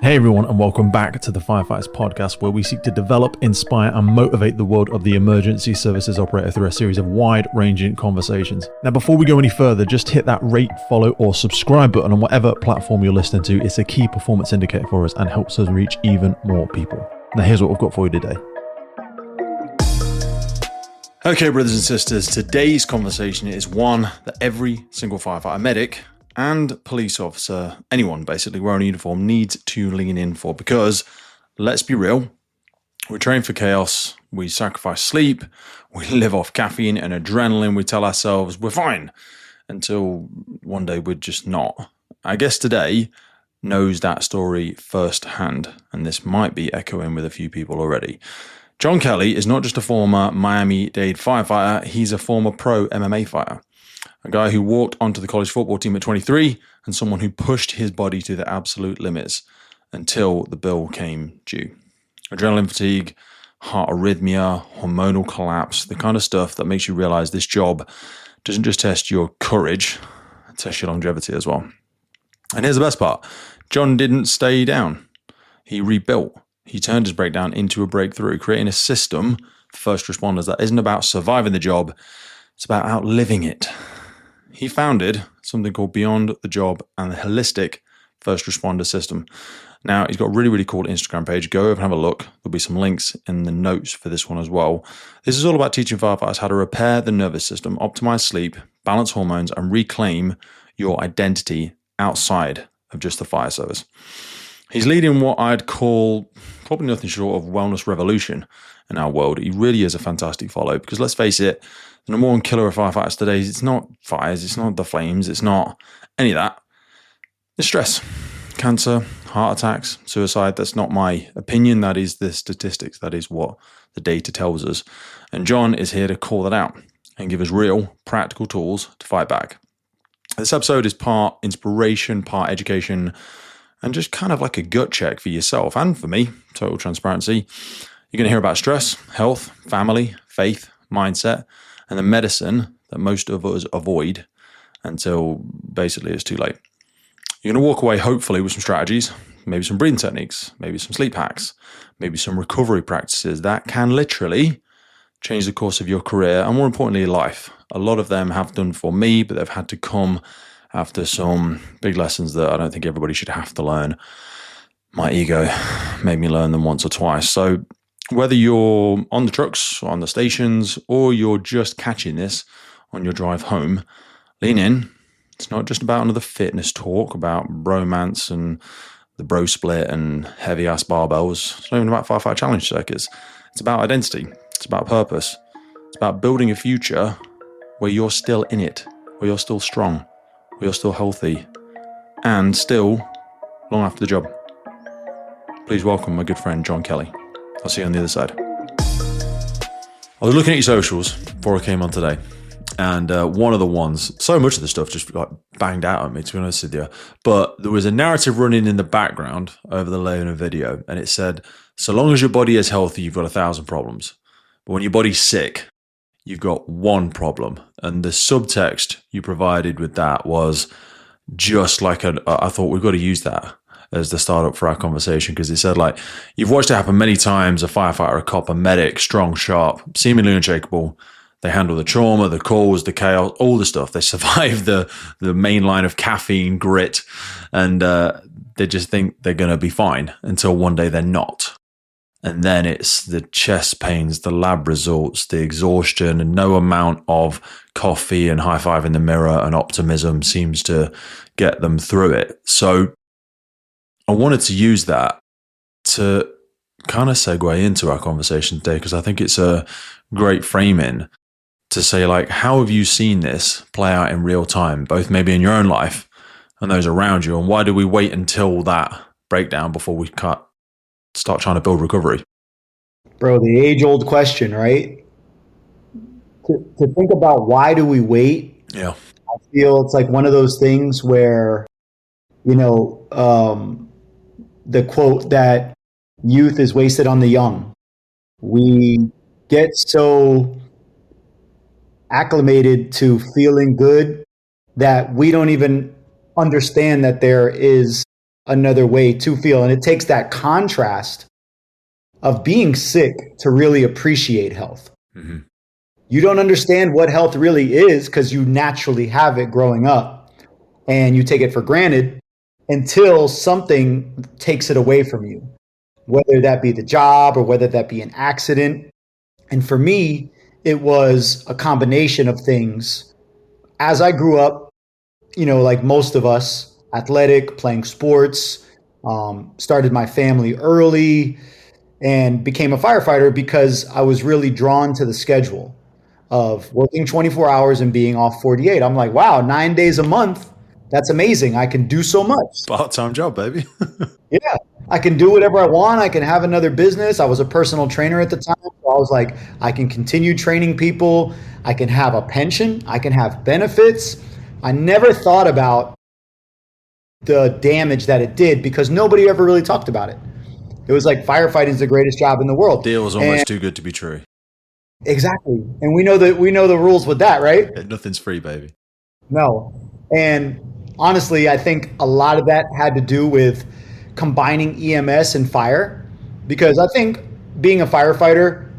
Hey everyone, and welcome back to the Firefighters podcast, where we seek to develop, inspire, and motivate the world of the emergency services operator through a series of wide-ranging conversations. Now, before we go any further, just hit that rate, follow, or subscribe button on whatever platform you're listening to. It's a key performance indicator for us and helps us reach even more people. Now, here's what we've got for you today. Okay, brothers and sisters, today's conversation is one that every single firefighter, medic, and police officer, anyone basically wearing a uniform, needs to lean in for, because let's be real, we train for chaos, we sacrifice sleep, we live off caffeine and adrenaline, we tell ourselves we're fine until one day we're just not. Our guest today knows that story firsthand, and this might be echoing with a few people already. John Kelly is not just a former Miami-Dade firefighter, he's a former pro MMA fighter. A guy who walked onto the college football team at 23 and someone who pushed his body to the absolute limits until the bill came due. Adrenaline fatigue, heart arrhythmia, hormonal collapse, the kind of stuff that makes you realize this job doesn't just test your courage, it tests your longevity as well. And here's the best part. John didn't stay down. He rebuilt. He turned his breakdown into a breakthrough, creating a system for first responders that isn't about surviving the job, it's about outliving it. He founded something called Beyond the Job and the Holistic First Responder System. Now, he's got a really, really cool Instagram page. Go over and have a look. There'll be some links in the notes for this one as well. This is all about teaching firefighters how to repair the nervous system, optimize sleep, balance hormones, and reclaim your identity outside of just the fire service. He's leading what I'd call probably nothing short of wellness revolution in our world. He really is a fantastic follow, because let's face it, the number one killer of firefighters today, it's not fires, it's not the flames, it's not any of that. It's stress, cancer, heart attacks, suicide. That's not my opinion. That is the statistics. That is what the data tells us. And John is here to call that out and give us real, practical tools to fight back. This episode is part inspiration, part education, and just kind of like a gut check for yourself and for me, total transparency. You're going to hear about stress, health, family, faith, mindset, and the medicine that most of us avoid until basically it's too late. You're going to walk away hopefully with some strategies, maybe some breathing techniques, maybe some sleep hacks, maybe some recovery practices that can literally change the course of your career and, more importantly, life. A lot of them have done for me, but they've had to come after some big lessons that I don't think everybody should have to learn. My ego made me learn them once or twice. So whether you're on the trucks, or on the stations, or you're just catching this on your drive home, lean in. It's not just about another fitness talk about bromance and the bro split and heavy ass barbells. It's not even about firefighter challenge circuits. It's about identity. It's about purpose. It's about building a future where you're still in it, where you're still strong, where you're still healthy, and still long after the job. Please welcome my good friend, John Kelly. I'll see you on the other side. I was looking at your socials before I came on today, and one of the ones, so much of the stuff just like banged out at me, to be honest with you, but there was a narrative running in the background over the layer of a video, and it said, so long as your body is healthy, you've got 1,000 problems. But when your body's sick, you've got one problem. And the subtext you provided with that was just like I thought we've got to use that as the startup for our conversation, because it said, like, you've watched it happen many times, a firefighter, a cop, a medic, strong, sharp, seemingly unshakable. They handle the trauma, the calls, the chaos, all the stuff. They survive the main line of caffeine, grit, and they just think they're going to be fine until one day they're not. And then it's the chest pains, the lab results, the exhaustion, and no amount of coffee and high-five in the mirror and optimism seems to get them through it. So I wanted to use that to kind of segue into our conversation today, because I think it's a great framing to say, like, how have you seen this play out in real time, both maybe in your own life and those around you, and why do we wait until that breakdown before we start trying to build recovery? Bro, the age-old question, right? To think about why do we wait? Yeah. I feel it's like one of those things where, the quote that youth is wasted on the young. We get so acclimated to feeling good that we don't even understand that there is another way to feel. And it takes that contrast of being sick to really appreciate health. Mm-hmm. You don't understand what health really is because you naturally have it growing up and you take it for granted until something takes it away from you, whether that be the job or whether that be an accident. And for me, it was a combination of things. As I grew up, like most of us, athletic, playing sports, started my family early and became a firefighter because I was really drawn to the schedule of working 24 hours and being off 48. I'm like, wow, 9 days a month. That's amazing. I can do so much. Part-time job, baby. Yeah. I can do whatever I want. I can have another business. I was a personal trainer at the time. So I was like, I can continue training people. I can have a pension. I can have benefits. I never thought about the damage that it did because nobody ever really talked about it. It was like firefighting is the greatest job in the world. Deal was almost too good to be true. Exactly. And we know the rules with that, right? Yeah, nothing's free, baby. No. And honestly, I think a lot of that had to do with combining EMS and fire, because I think being a firefighter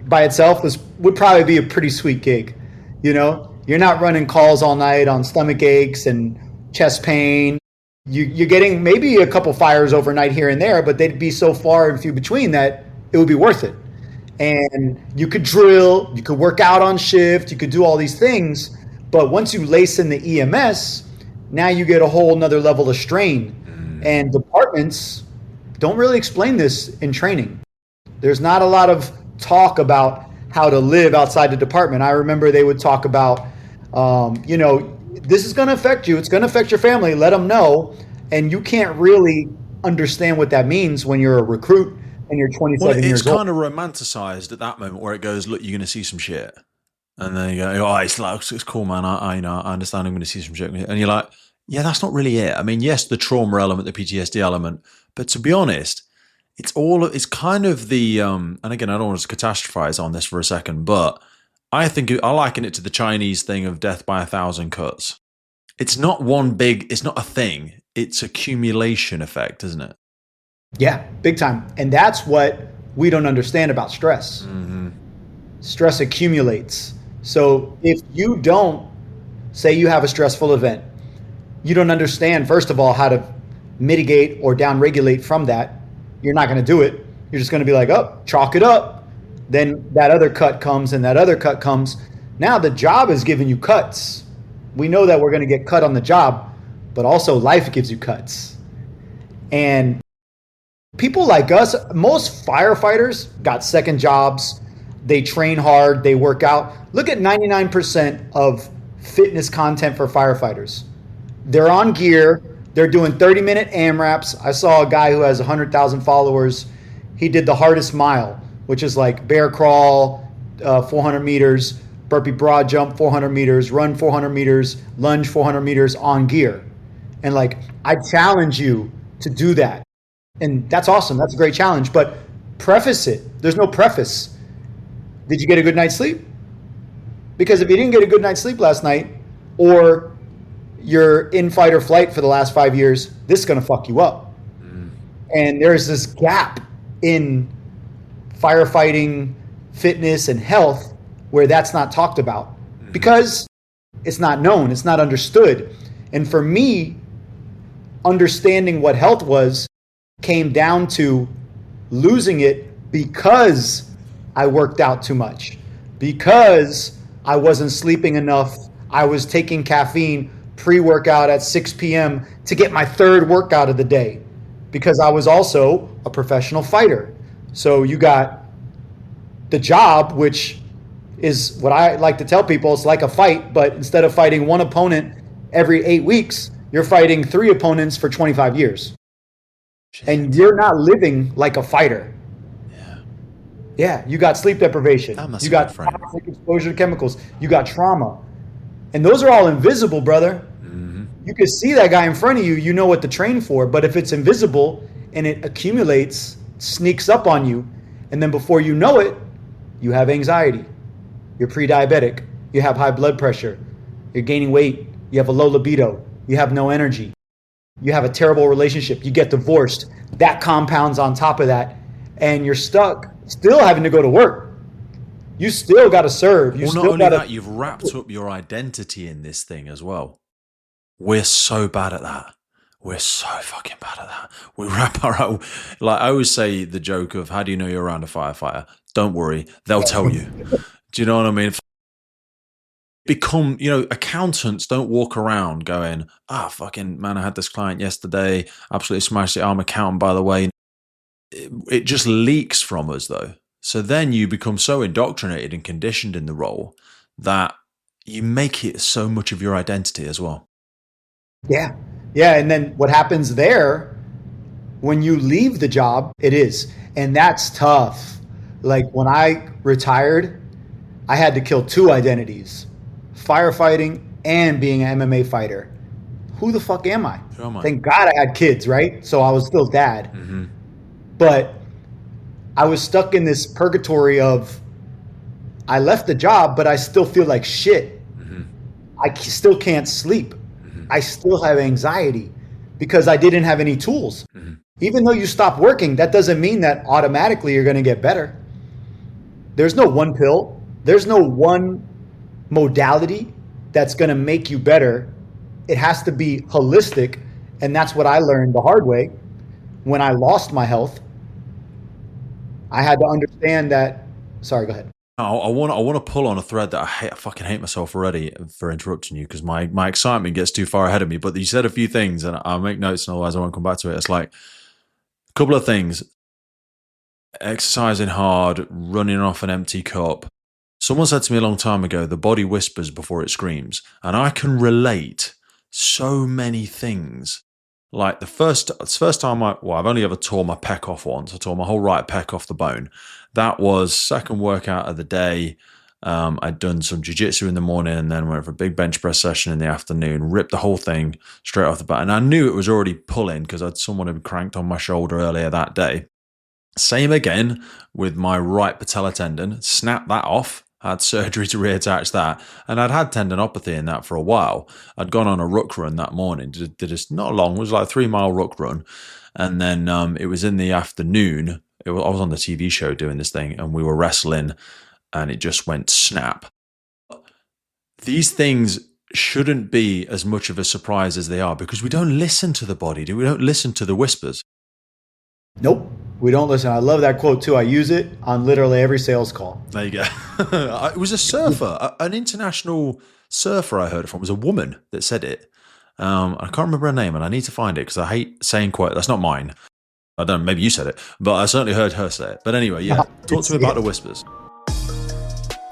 by itself would probably be a pretty sweet gig. You're not running calls all night on stomach aches and chest pain. You're getting maybe a couple fires overnight here and there, but they'd be so far and few between that it would be worth it. And you could drill, you could work out on shift, you could do all these things. But once you lace in the EMS, now you get a whole nother level of strain. And departments don't really explain this in training. There's not a lot of talk about how to live outside the department. I remember they would talk about, this is going to affect you. It's going to affect your family. Let them know. And you can't really understand what that means when you're a recruit and you're 27 years old. It's kind of romanticized at that moment where it goes, look, you're going to see some shit. And then you go, oh, it's cool, man. I understand I'm going to see some shit. And you're like, yeah, that's not really it. I mean, yes, the trauma element, the PTSD element, but to be honest, it's kind of the, and again, I don't want to catastrophize on this for a second, but I liken it to the Chinese thing of death by 1,000 cuts. It's not it's not a thing. It's accumulation effect, isn't it? Yeah, big time. And that's what we don't understand about stress. Mm-hmm. Stress accumulates. So if you don't, say you have a stressful event, you don't understand, first of all, how to mitigate or downregulate from that. You're not going to do it. You're just going to be like, oh, chalk it up. Then that other cut comes and that other cut comes. Now the job is giving you cuts. We know that we're going to get cut on the job, but also life gives you cuts. And people like us, most firefighters got second jobs. They train hard. They work out. Look at 99% of fitness content for firefighters. They're on gear. They're doing 30-minute AMRAPs. I saw a guy who has 100,000 followers. He did the hardest mile, which is like bear crawl, 400 meters, burpee broad jump, 400 meters, run 400 meters, lunge 400 meters on gear. And like, I challenge you to do that. And that's awesome. That's a great challenge. But preface it. There's no preface. Did you get a good night's sleep? Because if you didn't get a good night's sleep last night, or you're in fight or flight for the last 5 years, this is going to fuck you up. And there's this gap in firefighting, fitness, and health where that's not talked about because it's not known, it's not understood. And for me, understanding what health was came down to losing it because I worked out too much, because I wasn't sleeping enough. I was taking caffeine pre-workout at 6 p.m. to get my third workout of the day, because I was also a professional fighter. So you got the job, which is what I like to tell people, it's like a fight, but instead of fighting one opponent every 8 weeks, you're fighting 3 opponents for 25 years. Shit. And you're not living like a fighter. Yeah, you got sleep deprivation. You got toxic exposure to chemicals. You got trauma. And those are all invisible, brother. Mm-hmm. You can see that guy in front of you. You know what to train for. But if it's invisible and it accumulates, sneaks up on you, and then before you know it, you have anxiety. You're pre-diabetic. You have high blood pressure. You're gaining weight. You have a low libido. You have no energy. You have a terrible relationship. You get divorced. That compounds on top of that. And you're stuck still having to go to work. You still got to serve. Well, not only that, you've wrapped up your identity in this thing as well. We're so bad at that. We're so fucking bad at that. We wrap our own, like I always say the joke of, how do you know you're around a firefighter? Don't worry, they'll tell you. Do you know what I mean? Become, accountants don't walk around going, fucking man, I had this client yesterday, absolutely smashed it. I'm accountant, by the way. It just leaks from us though. So then you become so indoctrinated and conditioned in the role that you make it so much of your identity as well. Yeah. Yeah. And then what happens there when you leave the job, it is. And that's tough. Like when I retired, I had to kill two identities, firefighting and being an MMA fighter. Who the fuck am I? Who am I? Thank God I had kids, right? So I was still dad. Mm-hmm. But I was stuck in this purgatory of, I left the job, but I still feel like shit. Mm-hmm. I still can't sleep. I still have anxiety because I didn't have any tools. Mm-hmm. Even though you stop working, that doesn't mean that automatically you're going to get better. There's no one pill. There's no one modality that's going to make you better. It has to be holistic. And that's what I learned the hard way. When I lost my health, I had to understand that. Sorry, go ahead. I want to pull on a thread that I fucking hate myself already for interrupting you because my excitement gets too far ahead of me. But you said a few things and I'll make notes and otherwise I won't come back to it. It's like a couple of things. Exercising hard, running off an empty cup. Someone said to me a long time ago, the body whispers before it screams. And I can relate so many things. Like the first time I've only ever tore my pec off once. I tore my whole right pec off the bone. That was second workout of the day. I'd done some jiu-jitsu in the morning and then went for a big bench press session in the afternoon, ripped the whole thing straight off the bat. And I knew it was already pulling because someone had cranked on my shoulder earlier that day. Same again with my right patella tendon, snapped that off. Had surgery to reattach that, and I'd had tendinopathy in that for a while. I'd gone on a ruck run that morning, did it not long, it was like a 3-mile ruck run, and then it was in the afternoon. I was on the TV show doing this thing, and we were wrestling, and it just went snap. These things shouldn't be as much of a surprise as they are because we don't listen to the body, we don't listen to the whispers. Nope. We don't listen. I love that quote too. I use it on literally every sales call. There you go. It was a surfer, an international surfer I heard it from. It was a woman that said it. I can't remember her name and I need to find it because I hate saying quote. That's not mine. I don't know, maybe you said it, but I certainly heard her say it. But anyway, yeah, talk to me about the whispers.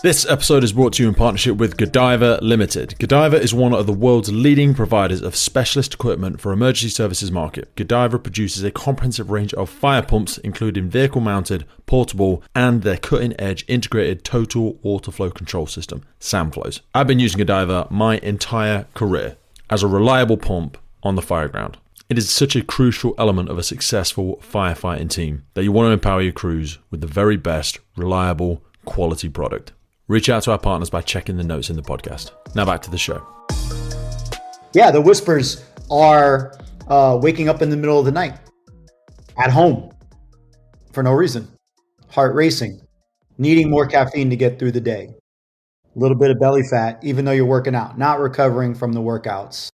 This episode is brought to you in partnership with Godiva Limited. Godiva is one of the world's leading providers of specialist equipment for emergency services market. Godiva produces a comprehensive range of fire pumps, including vehicle-mounted, portable, and their cutting-edge integrated total water flow control system, SAMFlows. I've been using Godiva my entire career as a reliable pump on the fire ground. It is such a crucial element of a successful firefighting team that you want to empower your crews with the very best, reliable, quality product. Reach out to our partners by checking the notes in the podcast. Now back to the show. Yeah, the whispers are waking up in the middle of the night at home for no reason. Heart racing, needing more caffeine to get through the day. A little bit of belly fat, even though you're working out, not recovering from the workouts.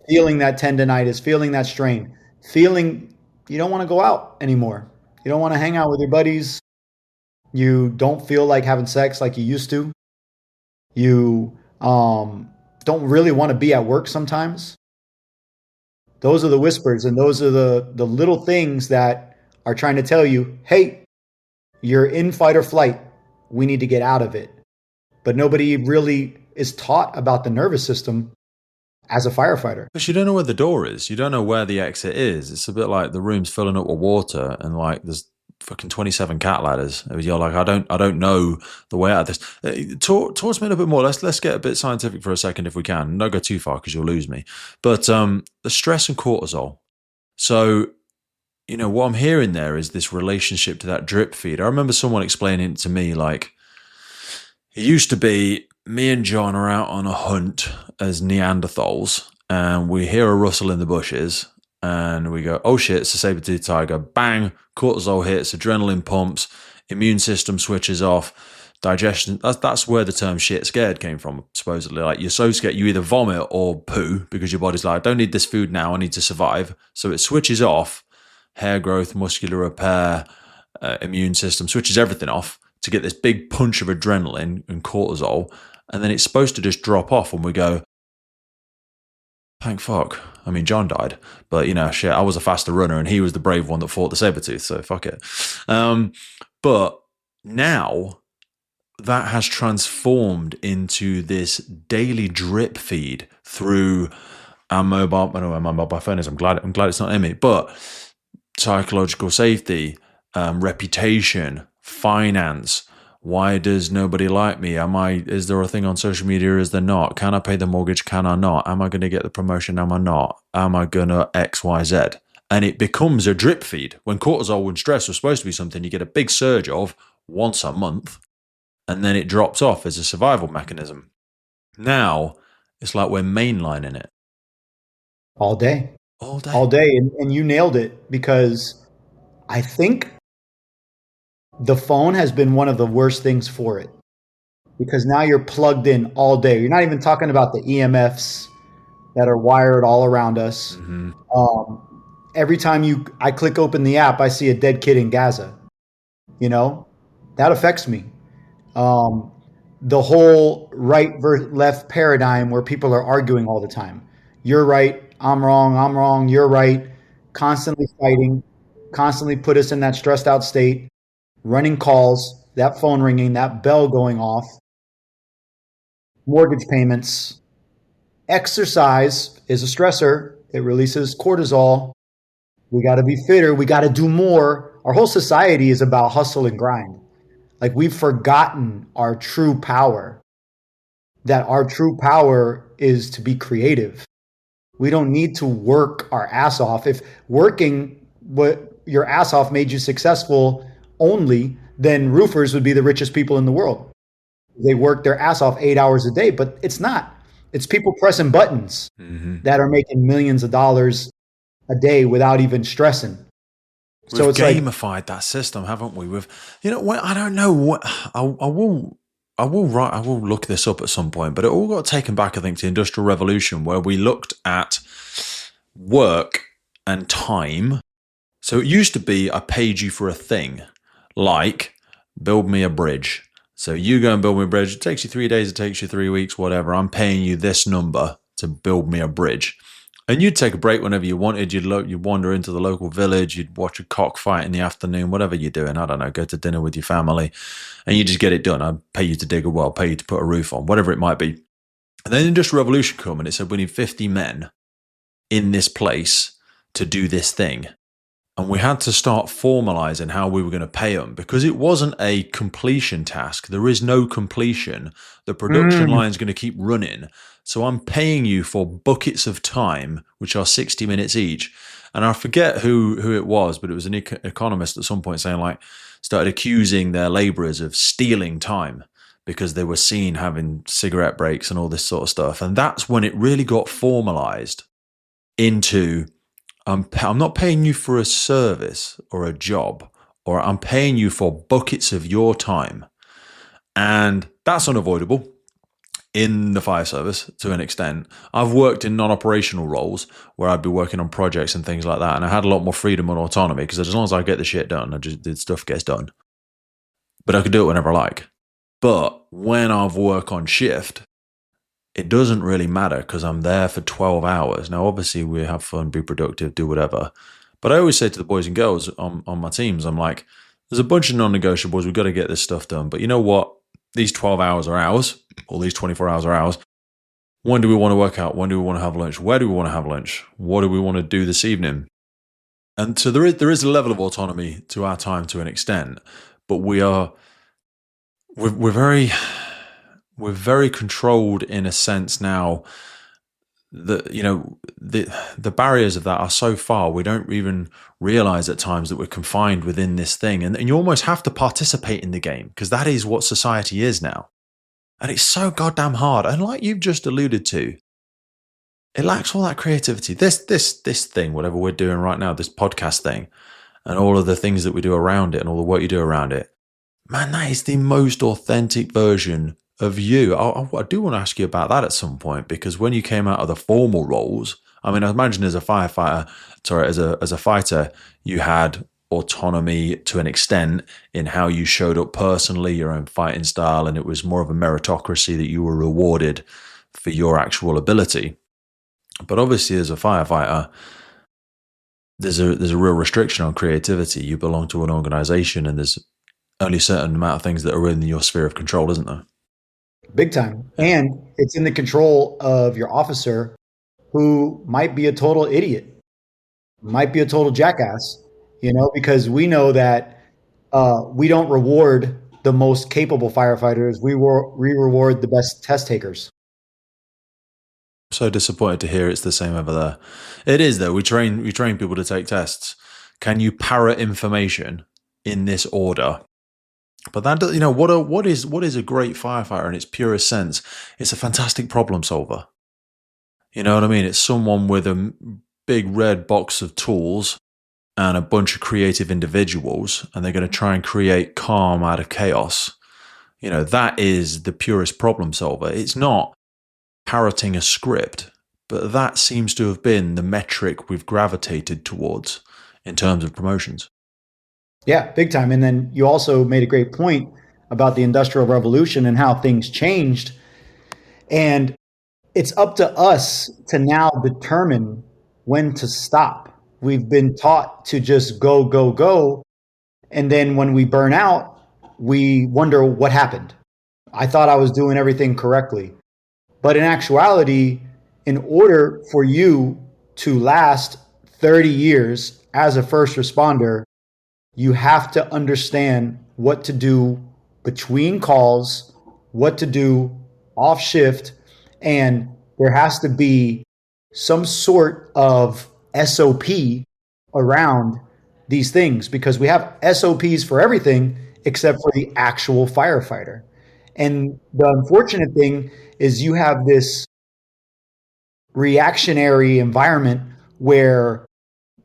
Feeling that tendonitis, feeling that strain, feeling you don't want to go out anymore. You don't want to hang out with your buddies. You don't feel like having sex like you used to. You don't really want to be at work sometimes. Those are the whispers, and those are the little things that are trying to tell you, hey, you're in fight or flight. We need to get out of it. But nobody really is taught about the nervous system as a firefighter. Because you don't know where the door is. You don't know where the exit is. It's a bit like the room's filling up with water and like there's fucking 27 cat ladders. You're like, I don't know the way out of this. Talk to me a little bit more. Let's get a bit scientific for a second if we can. Don't go too far because you'll lose me. But the stress and cortisol. So, what I'm hearing there is this relationship to that drip feed. I remember someone explaining it to me like, it used to be me and John are out on a hunt as Neanderthals and we hear a rustle in the bushes and we go, oh shit, it's a saber-toothed tiger. Bang, cortisol hits, adrenaline pumps, immune system switches off, digestion. That's where the term shit scared came from, supposedly. Like, you're so scared, you either vomit or poo because your body's like, I don't need this food now, I need to survive. So it switches off hair growth, muscular repair, immune system, switches everything off to get this big punch of adrenaline and cortisol. And then it's supposed to just drop off and we go, thank fuck. I mean, John died, but shit, I was a faster runner and he was the brave one that fought the saber-tooth, so fuck it. But now that has transformed into this daily drip feed through our mobile. I don't know where my mobile phone is. I'm glad it's not in me, but psychological safety, reputation, finance. Why does nobody like me? Is there a thing on social media? Is there not? Can I pay the mortgage? Can I not? Am I going to get the promotion? Am I not? Am I going to X, Y, Z? And it becomes a drip feed. When cortisol and stress was supposed to be something you get a big surge of once a month, and then it drops off as a survival mechanism. Now, it's like we're mainlining it. All day. All day. All day. And you nailed it, because I think the phone has been one of the worst things for it, because now you're plugged in all day. You're not even talking about the EMFs that are wired all around us. Mm-hmm. Every time I click open the app, I see a dead kid in Gaza. That affects me. The whole right versus left paradigm where people are arguing all the time. You're right, I'm wrong, you're right. Constantly fighting, constantly put us in that stressed out state. Running calls, that phone ringing, that bell going off, mortgage payments. Exercise is a stressor. It releases cortisol. We got to be fitter. We got to do more. Our whole society is about hustle and grind. Like, we've forgotten our true power, that our true power is to be creative. We don't need to work our ass off. If working your ass off made you successful only, then roofers would be the richest people in the world. They work their ass off 8 hours a day, but it's not. It's people pressing buttons that are making millions of dollars a day without even stressing. So it's gamified that system, haven't we? I don't know what I will look this up at some point, but it all got taken back, I think, to the Industrial Revolution, where we looked at work and time. So it used to be I paid you for a thing, like build me a bridge. So you go and build me a bridge. It takes you 3 days. It takes you 3 weeks, whatever. I'm paying you this number to build me a bridge. And you'd take a break whenever you wanted. You'd wander into the local village. You'd watch a cockfight in the afternoon, whatever you're doing. I don't know, go to dinner with your family. And you just get it done. I'd pay you to dig a well, pay you to put a roof on, whatever it might be. And then the Industrial Revolution came and it said we need 50 men in this place to do this thing. And we had to start formalizing how we were going to pay them, because it wasn't a completion task. There is no completion. The production line is going to keep running. So I'm paying you for buckets of time, which are 60 minutes each. And I forget who it was, but it was an economist at some point saying, started accusing their laborers of stealing time because they were seen having cigarette breaks and all this sort of stuff. And that's when it really got formalized into, I'm not paying you for a service or a job, or I'm paying you for buckets of your time. And that's unavoidable in the fire service to an extent. I've worked in non-operational roles where I'd be working on projects and things like that, and I had a lot more freedom and autonomy, because as long as I get the shit done, the stuff gets done. But I could do it whenever I like. But when I've worked on shift, it doesn't really matter, because I'm there for 12 hours. Now, obviously, we have fun, be productive, do whatever. But I always say to the boys and girls on my teams, I'm like, there's a bunch of non-negotiables. We've got to get this stuff done. But you know what? These 12 hours are ours, or these 24 hours are ours. When do we want to work out? When do we want to have lunch? Where do we want to have lunch? What do we want to do this evening? And so there is a level of autonomy to our time to an extent, but we're very controlled in a sense now. That the barriers of that are so far, we don't even realize at times that we're confined within this thing, and you almost have to participate in the game, because that is what society is now. And it's so goddamn hard. And like you've just alluded to, it lacks all that creativity. This thing, whatever we're doing right now, this podcast thing, and all of the things that we do around it and all the work you do around it, man, that is the most authentic version of you. I do want to ask you about that at some point, because when you came out of the formal roles, I mean, I imagine as a firefighter, sorry, as a fighter, you had autonomy to an extent in how you showed up personally, your own fighting style, and it was more of a meritocracy that you were rewarded for your actual ability. But obviously, as a firefighter, there's a real restriction on creativity. You belong to an organization, and there's only a certain amount of things that are within your sphere of control, isn't there? Big time. And it's in the control of your officer, who might be a total idiot, might be a total jackass, because we know that we don't reward the most capable firefighters. We reward the best test takers. So disappointed to hear it's the same over there. It is, though. We train people to take tests. Can you parrot information in this order? But that, what is a great firefighter in its purest sense? It's a fantastic problem solver. You know what I mean? It's someone with a big red box of tools and a bunch of creative individuals, and they're going to try and create calm out of chaos. That is the purest problem solver. It's not parroting a script, but that seems to have been the metric we've gravitated towards in terms of promotions. Yeah, big time. And then you also made a great point about the Industrial Revolution and how things changed. And it's up to us to now determine when to stop. We've been taught to just go, go, go. And then when we burn out, we wonder what happened. I thought I was doing everything correctly. But in actuality, in order for you to last 30 years as a first responder, you have to understand what to do between calls, what to do off shift, and there has to be some sort of SOP around these things, because we have SOPs for everything except for the actual firefighter. And the unfortunate thing is you have this reactionary environment where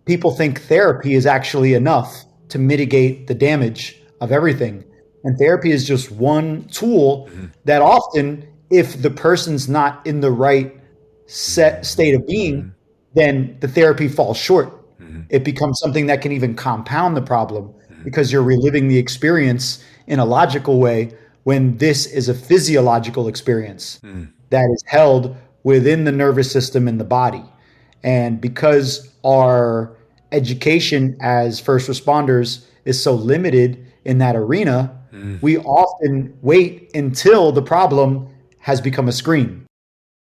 people think therapy is actually enough to mitigate the damage of everything. And therapy is just one tool that often, if the person's not in the right state of being, then the therapy falls short. It becomes something that can even compound the problem because you're reliving the experience in a logical way when this is a physiological experience that is held within the nervous system in the body. And because our education as first responders is so limited in that arena, we often wait until the problem has become a scream.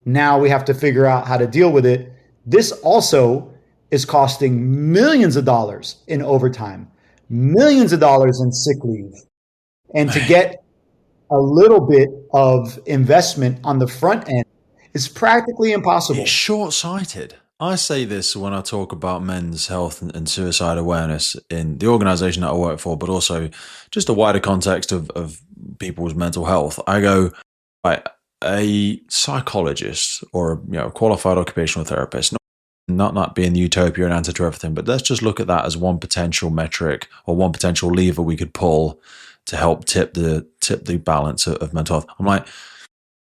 Now we have to figure out how to deal with it. This also is costing millions of dollars in overtime, millions of dollars in sick leave. And to get a little bit of investment on the front end is practically impossible. It's short-sighted. I say this when I talk about men's health and suicide awareness in the organization that I work for, but also just a wider context of people's mental health. I go, right, a psychologist or a qualified occupational therapist, not being the utopia and answer to everything, but let's just look at that as one potential metric or one potential lever we could pull to help tip the balance of mental health. I'm like,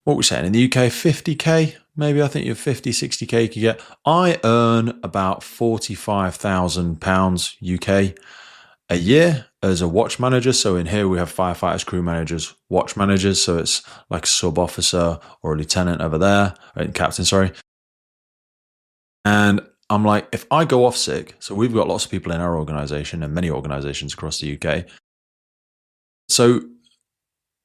what are we saying? In the UK, 50K? Maybe I think you're 50, 60K you could get. I earn about £45,000 UK a year as a watch manager. So in here we have firefighters, crew managers, watch managers. So it's like a sub officer or a lieutenant over there, or captain, sorry. And I'm like, if I go off sick, so we've got lots of people in our organization and many organizations across the UK. So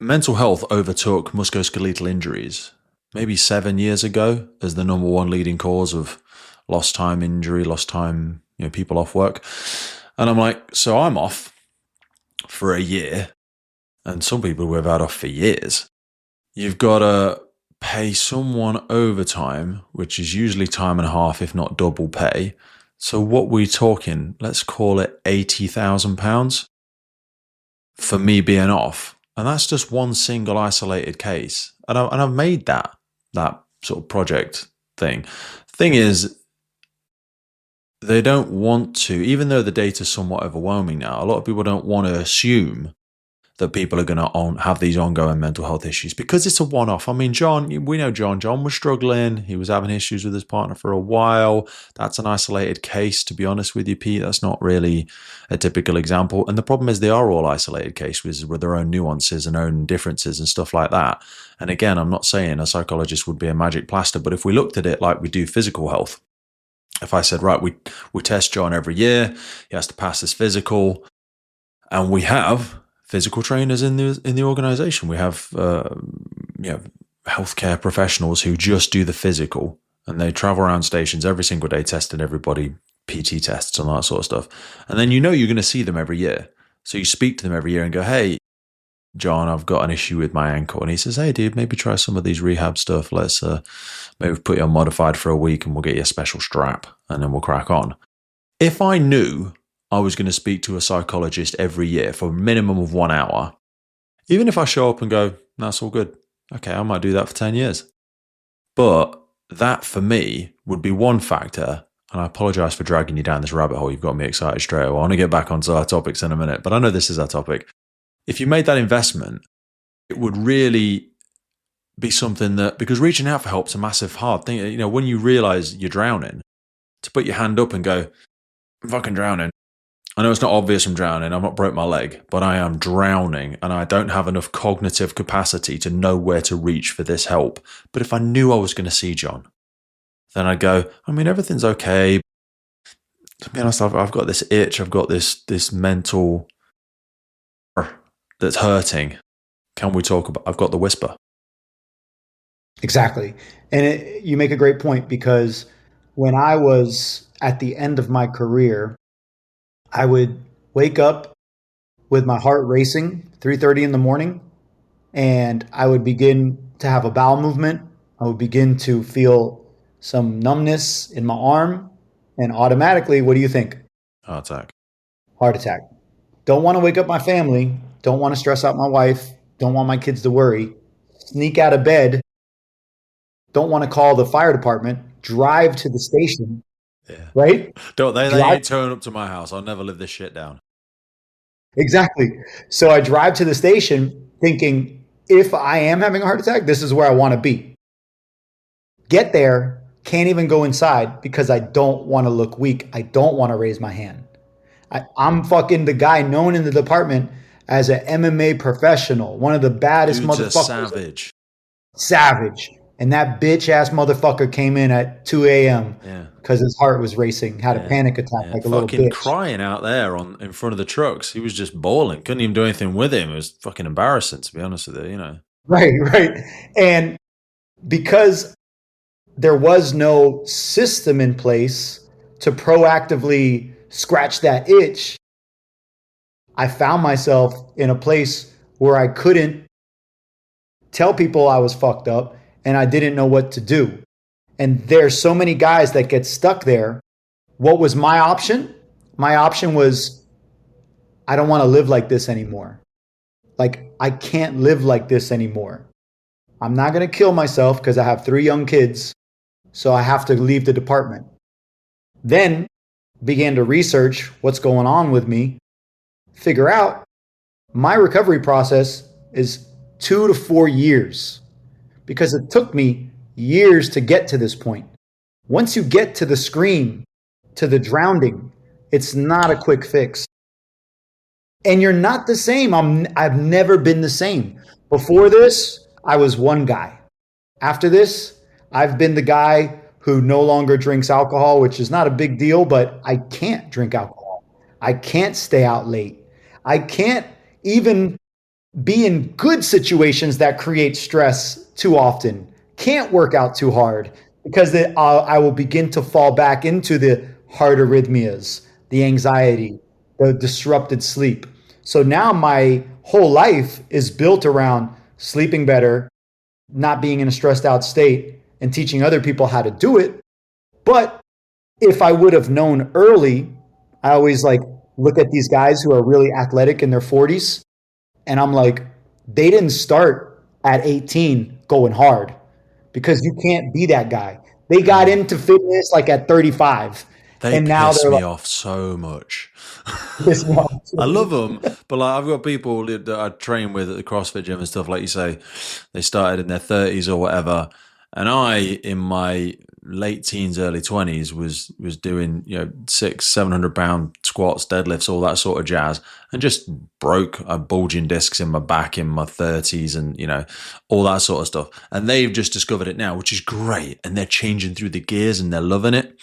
mental health overtook musculoskeletal injuries maybe 7 years ago as the number one leading cause of lost time injury, lost time, people off work. And I'm like, so I'm off for a year, and some people we've had off for years. You've got to pay someone overtime, which is usually time and a half, if not double pay. So what we're talking, let's call it £80,000 for me being off. And that's just one single isolated case. And I've made that sort of project thing. Thing is, they don't want to, even though the data is somewhat overwhelming now, a lot of people don't want to assume that people are going to have these ongoing mental health issues because it's a one-off. I mean, John, we know John. John was struggling. He was having issues with his partner for a while. That's an isolated case, to be honest with you, Pete. That's not really a typical example. And the problem is they are all isolated cases with their own nuances and own differences and stuff like that. And again, I'm not saying a psychologist would be a magic plaster, but if we looked at it like we do physical health, if I said, right, we test John every year, he has to pass this physical, and we have physical trainers in the organization. We have healthcare professionals who just do the physical, and they travel around stations every single day testing everybody, PT tests and all that sort of stuff. And then you're going to see them every year. So you speak to them every year and go, hey, John, I've got an issue with my ankle. And he says, hey, dude, maybe try some of these rehab stuff. Let's maybe put you on modified for a week and we'll get you a special strap and then we'll crack on. If I knew I was going to speak to a psychologist every year for a minimum of 1 hour, even if I show up and go, that's all good. Okay, I might do that for 10 years. But that for me would be one factor. And I apologize for dragging you down this rabbit hole. You've got me excited straight away. I want to get back onto our topics in a minute, but I know this is our topic. If you made that investment, it would really be something that, because reaching out for help is a massive hard thing. You know, when you realize you're drowning, to put your hand up and go, I'm fucking drowning. I know it's not obvious I'm drowning. I've not broke my leg, but I am drowning and I don't have enough cognitive capacity to know where to reach for this help. But if I knew I was going to see John, then I'd go, I mean, everything's okay. To be honest, I've got this itch. I've got this mental that's hurting. Can we talk about, I've got the whisper. Exactly. And you make a great point, because when I was at the end of my career, I would wake up with my heart racing, 3:30 in the morning, and I would begin to have a bowel movement. I would begin to feel some numbness in my arm, and automatically, what do you think? Heart attack. Heart attack. Don't want to wake up my family. Don't want to stress out my wife. Don't want my kids to worry. Sneak out of bed. Don't want to call the fire department. Drive to the station. Yeah. Right? They ain't turning up to my house. I'll never live this shit down. Exactly. So I drive to the station thinking, if I am having a heart attack, this is where I want to be. Get there, can't even go inside because I don't want to look weak. I don't want to raise my hand. I'm fucking the guy known in the department as an MMA professional, one of the baddest Dude's motherfuckers. a Savage. And that bitch ass motherfucker came in at 2 a.m. because his heart was racing, had a panic attack like a little bitch. Fucking crying out there in front of the trucks. He was just bawling. Couldn't even do anything with him. It was fucking embarrassing, to be honest with you, you know. Right. And because there was no system in place to proactively scratch that itch, I found myself in a place where I couldn't tell people I was fucked up and I didn't know what to do. And there's so many guys that get stuck there. What was my option? My option was, I don't want to live like this anymore. Like, I can't live like this anymore. I'm not going to kill myself because I have 3 young kids, so I have to leave the department. Then began to research what's going on with me, figure out my recovery process is 2 to 4 years, because it took me years to get to this point. Once you get to the scream, to the drowning, it's not a quick fix. And you're not the same. I've never been the same. Before this, I was one guy. After this, I've been the guy who no longer drinks alcohol, which is not a big deal, but I can't drink alcohol. I can't stay out late. I can't even be in good situations that create stress too often. Can't work out too hard because I will begin to fall back into the heart arrhythmias, the anxiety, the disrupted sleep. So now my whole life is built around sleeping better, not being in a stressed out state, and teaching other people how to do it. But if I would have known early, I always look at these guys who are really athletic in their 40s, and I'm like, they didn't start at 18 going hard, because you can't be that guy. They got into fitness like at 35. They And now piss they're me like, off so much. piss me off. I love them, but like I've got people that I train with at the CrossFit gym and stuff. Like you say, they started in their 30s or whatever, and I, in my late teens, early 20s, was doing 600-700 pound squats, deadlifts, all that sort of jazz, and just broke bulging discs in my back in my 30s, and all that sort of stuff. And they've just discovered it now, which is great, and they're changing through the gears and they're loving it.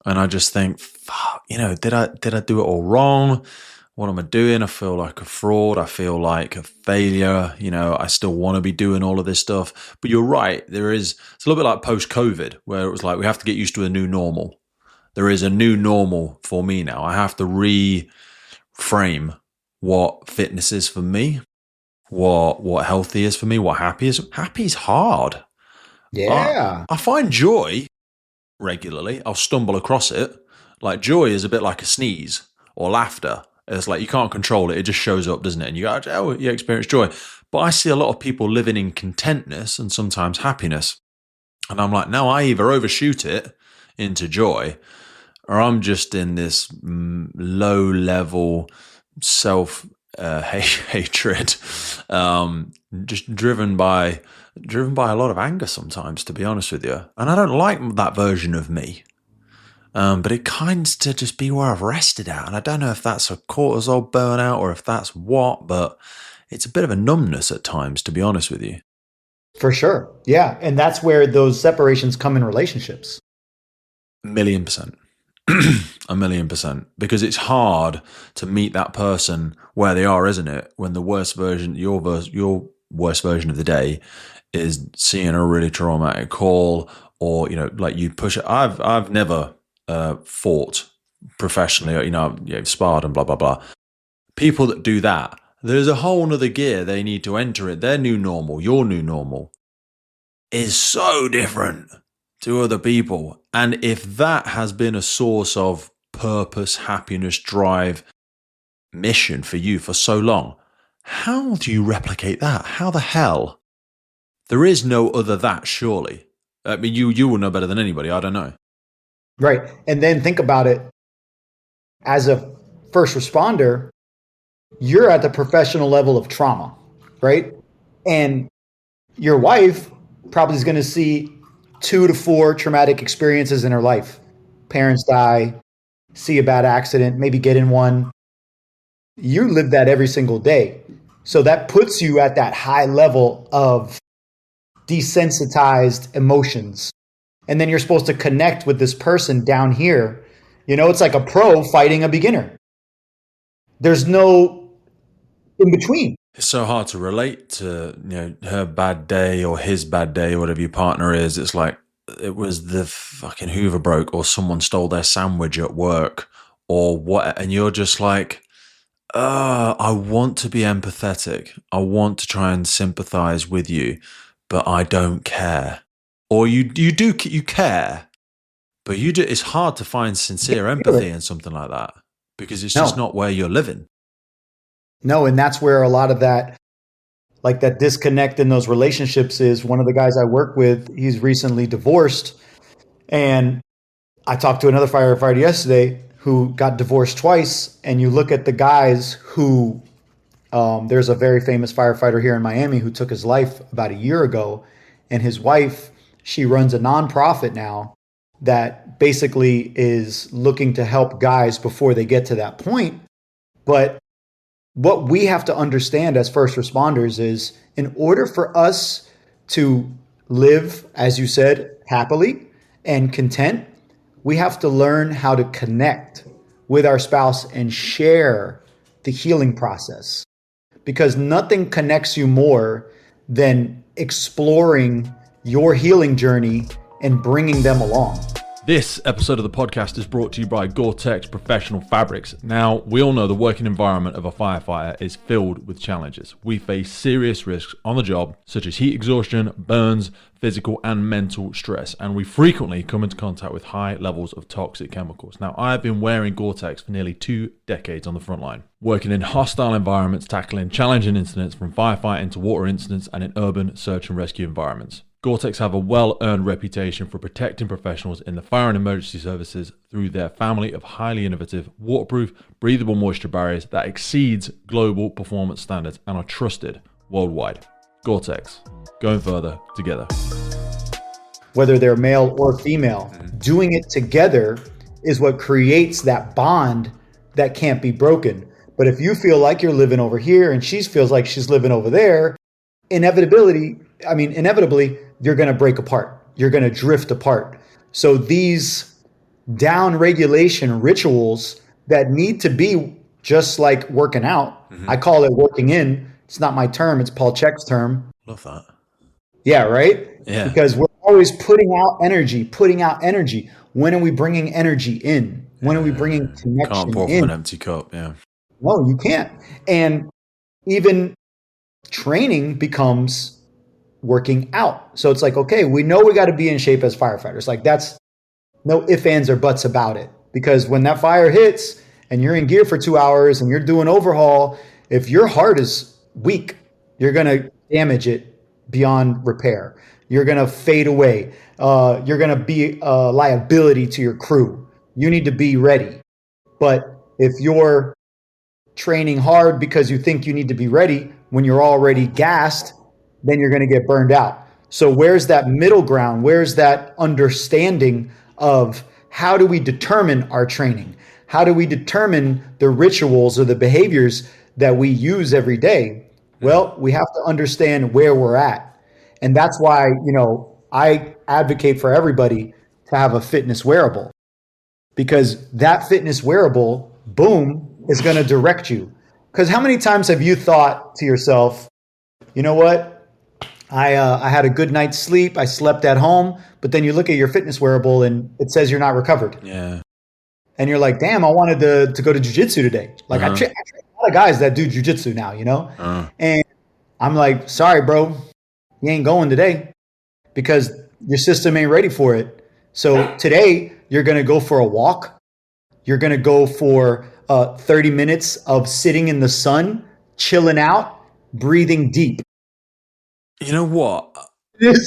And I just think, fuck, did I do it all wrong? What am I doing? I feel like a fraud. I feel like a failure. I still want to be doing all of this stuff. But you're right. It's a little bit like post-COVID, where it was like we have to get used to a new normal. There is a new normal for me now. I have to reframe what fitness is for me, what healthy is for me, what happy is. Happy is hard. Yeah. I find joy regularly. I'll stumble across it. Like joy is a bit like a sneeze or laughter. It's like you can't control it. It just shows up, doesn't it? And you go, oh, you experience joy. But I see a lot of people living in contentness and sometimes happiness. And I'm like, no, I either overshoot it into joy or I'm just in this low level self-hatred, just driven by a lot of anger sometimes, to be honest with you. And I don't like that version of me. But it kinds to just be where I've rested at. And I don't know if that's a cortisol burnout or if that's what, but it's a bit of a numbness at times, to be honest with you. For sure. Yeah. And that's where those separations come in relationships. 1,000,000%. 1,000,000%. Because it's hard to meet that person where they are, isn't it? When the worst version, your worst version of the day is seeing a really traumatic call, or, like you push it. I've never fought professionally, sparred and blah, blah, blah. People that do that, there's a whole nother gear they need to enter it. Their new normal, your new normal is so different to other people. And if that has been a source of purpose, happiness, drive, mission for you for so long, how do you replicate that? How the hell? There is no other that, surely. I mean, you will know better than anybody. I don't know. Right. And then think about it. As a first responder, you're at the professional level of trauma, right? And your wife probably is going to see 2 to 4 traumatic experiences in her life. Parents die, see a bad accident, maybe get in one. You live that every single day. So that puts you at that high level of desensitized emotions. And then you're supposed to connect with this person down here. It's like a pro fighting a beginner. There's no in between. It's so hard to relate to, her bad day or his bad day or whatever your partner is. It's like it was the fucking Hoover broke or someone stole their sandwich at work or what. And you're just like, I want to be empathetic. I want to try and sympathize with you, but I don't care. Or you care, but you do. It's hard to find sincere empathy in something like that because it's just not where you're living. No, and that's where a lot of that, like that disconnect in those relationships is. One of the guys I work with, he's recently divorced, and I talked to another firefighter yesterday who got divorced twice. And you look at the guys who, there's a very famous firefighter here in Miami who took his life about a year ago, and his wife, she runs a nonprofit now that basically is looking to help guys before they get to that point. But what we have to understand as first responders is, in order for us to live, as you said, happily and content, we have to learn how to connect with our spouse and share the healing process. Because nothing connects you more than exploring your healing journey and bringing them along. This episode of the podcast is brought to you by Gore-Tex Professional Fabrics. Now, we all know the working environment of a firefighter is filled with challenges. We face serious risks on the job, such as heat exhaustion, burns, physical and mental stress, and we frequently come into contact with high levels of toxic chemicals. Now, I have been wearing Gore-Tex for nearly 2 decades on the front line, working in hostile environments, tackling challenging incidents from firefighting to water incidents and in urban search and rescue environments. Gore-Tex have a well-earned reputation for protecting professionals in the fire and emergency services through their family of highly innovative, waterproof, breathable moisture barriers that exceeds global performance standards and are trusted worldwide. Gore-Tex, going further together. Whether they're male or female, doing it together is what creates that bond that can't be broken. But if you feel like you're living over here and she feels like she's living over there, inevitably, you're going to break apart. You're going to drift apart. So these down regulation rituals that need to be just like working out, I call it working in. It's not my term. It's Paul Chek's term. Love that. Yeah, right? Yeah. Because we're always putting out energy. When are we bringing energy in? When are we bringing connection Can't pour in? from an empty cup. Yeah. No, you can't. And even training becomes working out. So it's like, okay, we know we got to be in shape as firefighters. Like that's no ifs, ands, or buts about it. Because when that fire hits and you're in gear for 2 hours and you're doing overhaul, if your heart is weak, you're going to damage it beyond repair. You're going to fade away. You're going to be a liability to your crew. You need to be ready. But if you're training hard because you think you need to be ready when you're already gassed, then you're going to get burned out. So where's that middle ground? Where's that understanding of how do we determine our training? How do we determine the rituals or the behaviors that we use every day? Well, we have to understand where we're at. And that's why, I advocate for everybody to have a fitness wearable, because that fitness wearable, boom, is going to direct you. Because how many times have you thought to yourself, you know what? I had a good night's sleep. I slept at home, but then you look at your fitness wearable and it says you're not recovered. Yeah. And you're like, damn, I wanted to go to jiu-jitsu today. Like I train a lot of guys that do jiu-jitsu now, and I'm like, sorry, bro, you ain't going today because your system ain't ready for it. So today you're going to go for a walk. You're going to go for 30 minutes of sitting in the sun, chilling out, breathing deep. You know what?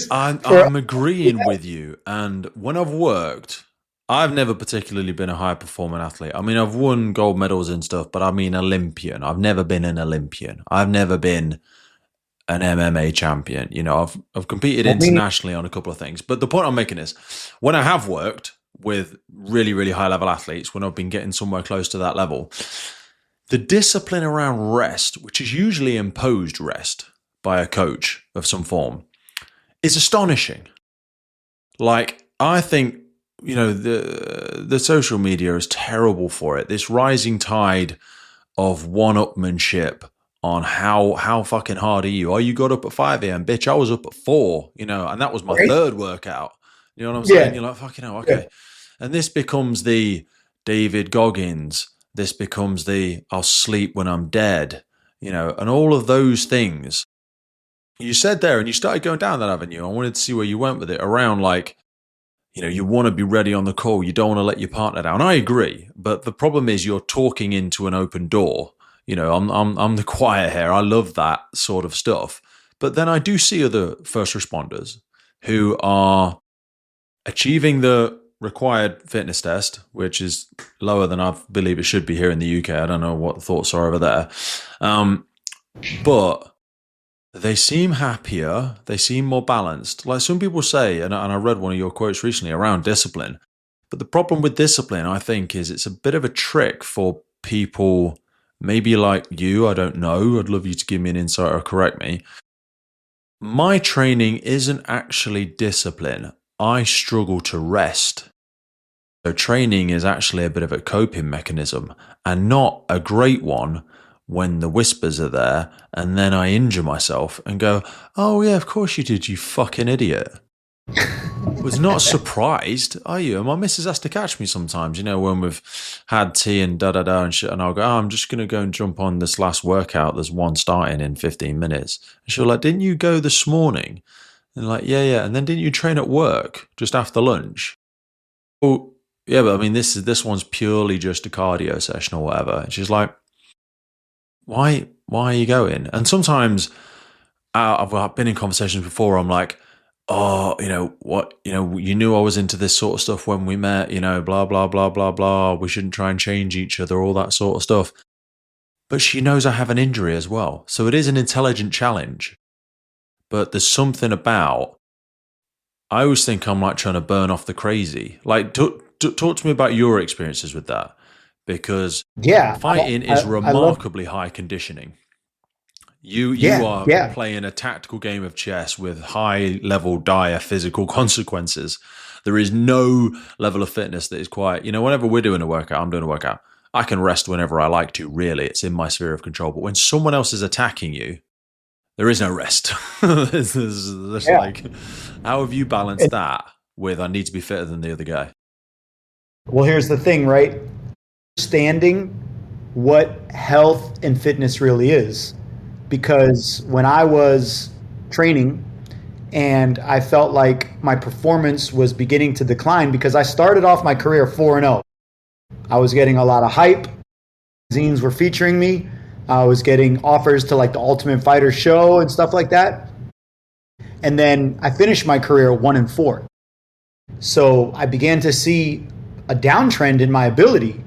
I'm agreeing with you. And when I've worked, I've never particularly been a high performing athlete. I mean, I've won gold medals and stuff, but I mean Olympian. I've never been an Olympian. I've never been an MMA champion. I've competed internationally on a couple of things. But the point I'm making is when I have worked with really, really high level athletes, when I've been getting somewhere close to that level, the discipline around rest, which is usually imposed rest by a coach of some form, is astonishing. Like, I think, the social media is terrible for it. This rising tide of one-upmanship on how fucking hard are you? Oh, you got up at 5 a.m. Bitch, I was up at 4, and that was my third workout. You know what I'm saying? Yeah. You're like, fucking hell, okay. Yeah. And this becomes the David Goggins. This becomes the I'll sleep when I'm dead, and all of those things. You said there, and you started going down that avenue. I wanted to see where you went with it around, like, you want to be ready on the call. You don't want to let your partner down. I agree. But the problem is you're talking into an open door. I'm the quiet here. I love that sort of stuff. But then I do see other first responders who are achieving the required fitness test, which is lower than I believe it should be here in the UK. I don't know what the thoughts are over there. But they seem happier. They seem more balanced. Like some people say, and I read one of your quotes recently around discipline. But the problem with discipline, I think, is it's a bit of a trick for people maybe like you. I don't know. I'd love you to give me an insight or correct me. My training isn't actually discipline. I struggle to rest. So training is actually a bit of a coping mechanism and not a great one when the whispers are there and then I injure myself and go, oh yeah, of course you did, you fucking idiot. Was not surprised, are you? And my missus has to catch me sometimes, when we've had tea and da-da-da and shit, and I'll go, I'm just going to go and jump on this last workout. There's one starting in 15 minutes. And she'll like, didn't you go this morning? And like, yeah. And then didn't you train at work just after lunch? Oh, yeah, but I mean, this one's purely just a cardio session or whatever. And she's like, why are you going? And sometimes I've been in conversations before. I'm like, oh, you knew I was into this sort of stuff when we met, blah, blah, blah, blah, blah. We shouldn't try and change each other, all that sort of stuff. But she knows I have an injury as well. So it is an intelligent challenge. But there's something about, I always think I'm like trying to burn off the crazy. Like, talk to me about your experiences with that. Because fighting is remarkably high conditioning. You are playing a tactical game of chess with high level dire physical consequences. There is no level of fitness that is quite, whenever we're doing a workout, I'm doing a workout, I can rest whenever I like to, really. It's in my sphere of control. But when someone else is attacking you, there is no rest. Like, how have you balanced that with, I need to be fitter than the other guy? Well, here's the thing, right? Understanding what health and fitness really is. Because when I was training and I felt like my performance was beginning to decline, because I started off my career 4-0. I was getting a lot of hype. Magazines were featuring me. I was getting offers to like the Ultimate Fighter show and stuff like that. And then I finished my career 1-4. So I began to see a downtrend in my ability.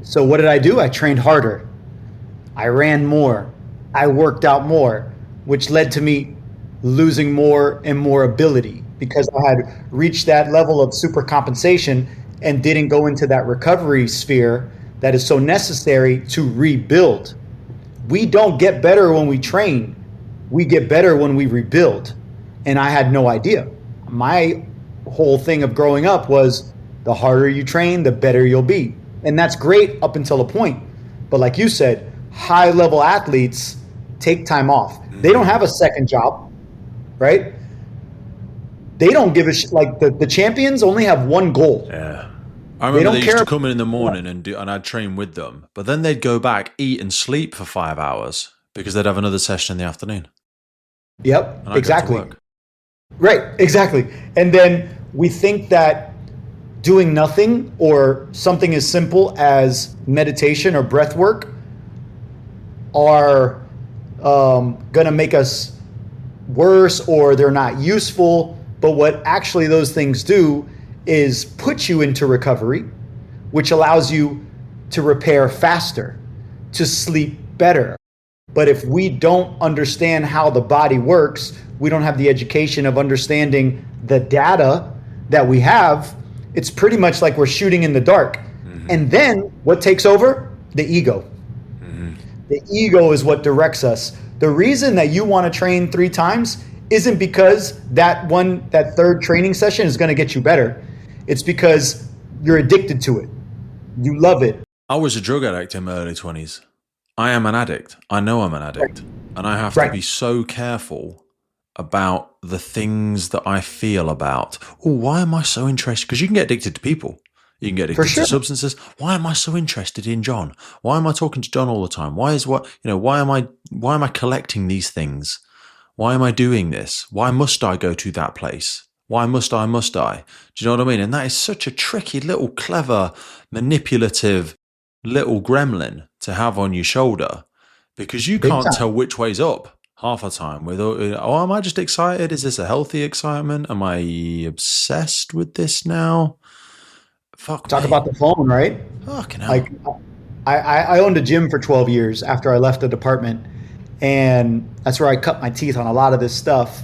So what did I do? I trained harder. I ran more. I worked out more, which led to me losing more and more ability because I had reached that level of super compensation and didn't go into that recovery sphere that is so necessary to rebuild. We don't get better when we train. We get better when we rebuild. And I had no idea. My whole thing of growing up was the harder you train, the better you'll be. And that's great up until a point. But like you said, high level athletes take time off. They don't have a second job, right? They don't give a shit. Like the champions only have one goal. Yeah. I remember they used to come in the morning and I'd train with them, but then they'd go back, eat and sleep for 5 hours because they'd have another session in the afternoon. Yep, exactly. Right, exactly. And then we think that doing nothing or something as simple as meditation or breath work are going to make us worse or they're not useful. But what actually those things do is put you into recovery, which allows you to repair faster, to sleep better. But if we don't understand how the body works, we don't have the education of understanding the data that we have, it's pretty much like we're shooting in the dark. Mm-hmm. And then what takes over? The ego. Mm-hmm. The ego is what directs us. The reason that you want to train 3 times isn't because that third training session is going to get you better. It's because you're addicted to it. You love it. I was a drug addict in my early 20s. I am an addict. I know I'm an addict. Right. And I have to be so careful about the things that I feel about. Oh, why am I so interested? Because you can get addicted to people. You can get addicted to substances. Why am I so interested in John? Why am I talking to John all the time? Why am I collecting these things? Why am I doing this? Why must I go to that place? Why must I? Do you know what I mean? And that is such a tricky little clever, manipulative little gremlin to have on your shoulder because you can't tell which way's up half the time. Am I just excited? Is this a healthy excitement? Am I obsessed with this now? Talk about the phone, right? Fucking hell. Like, I owned a gym for 12 years after I left the department, and that's where I cut my teeth on a lot of this stuff.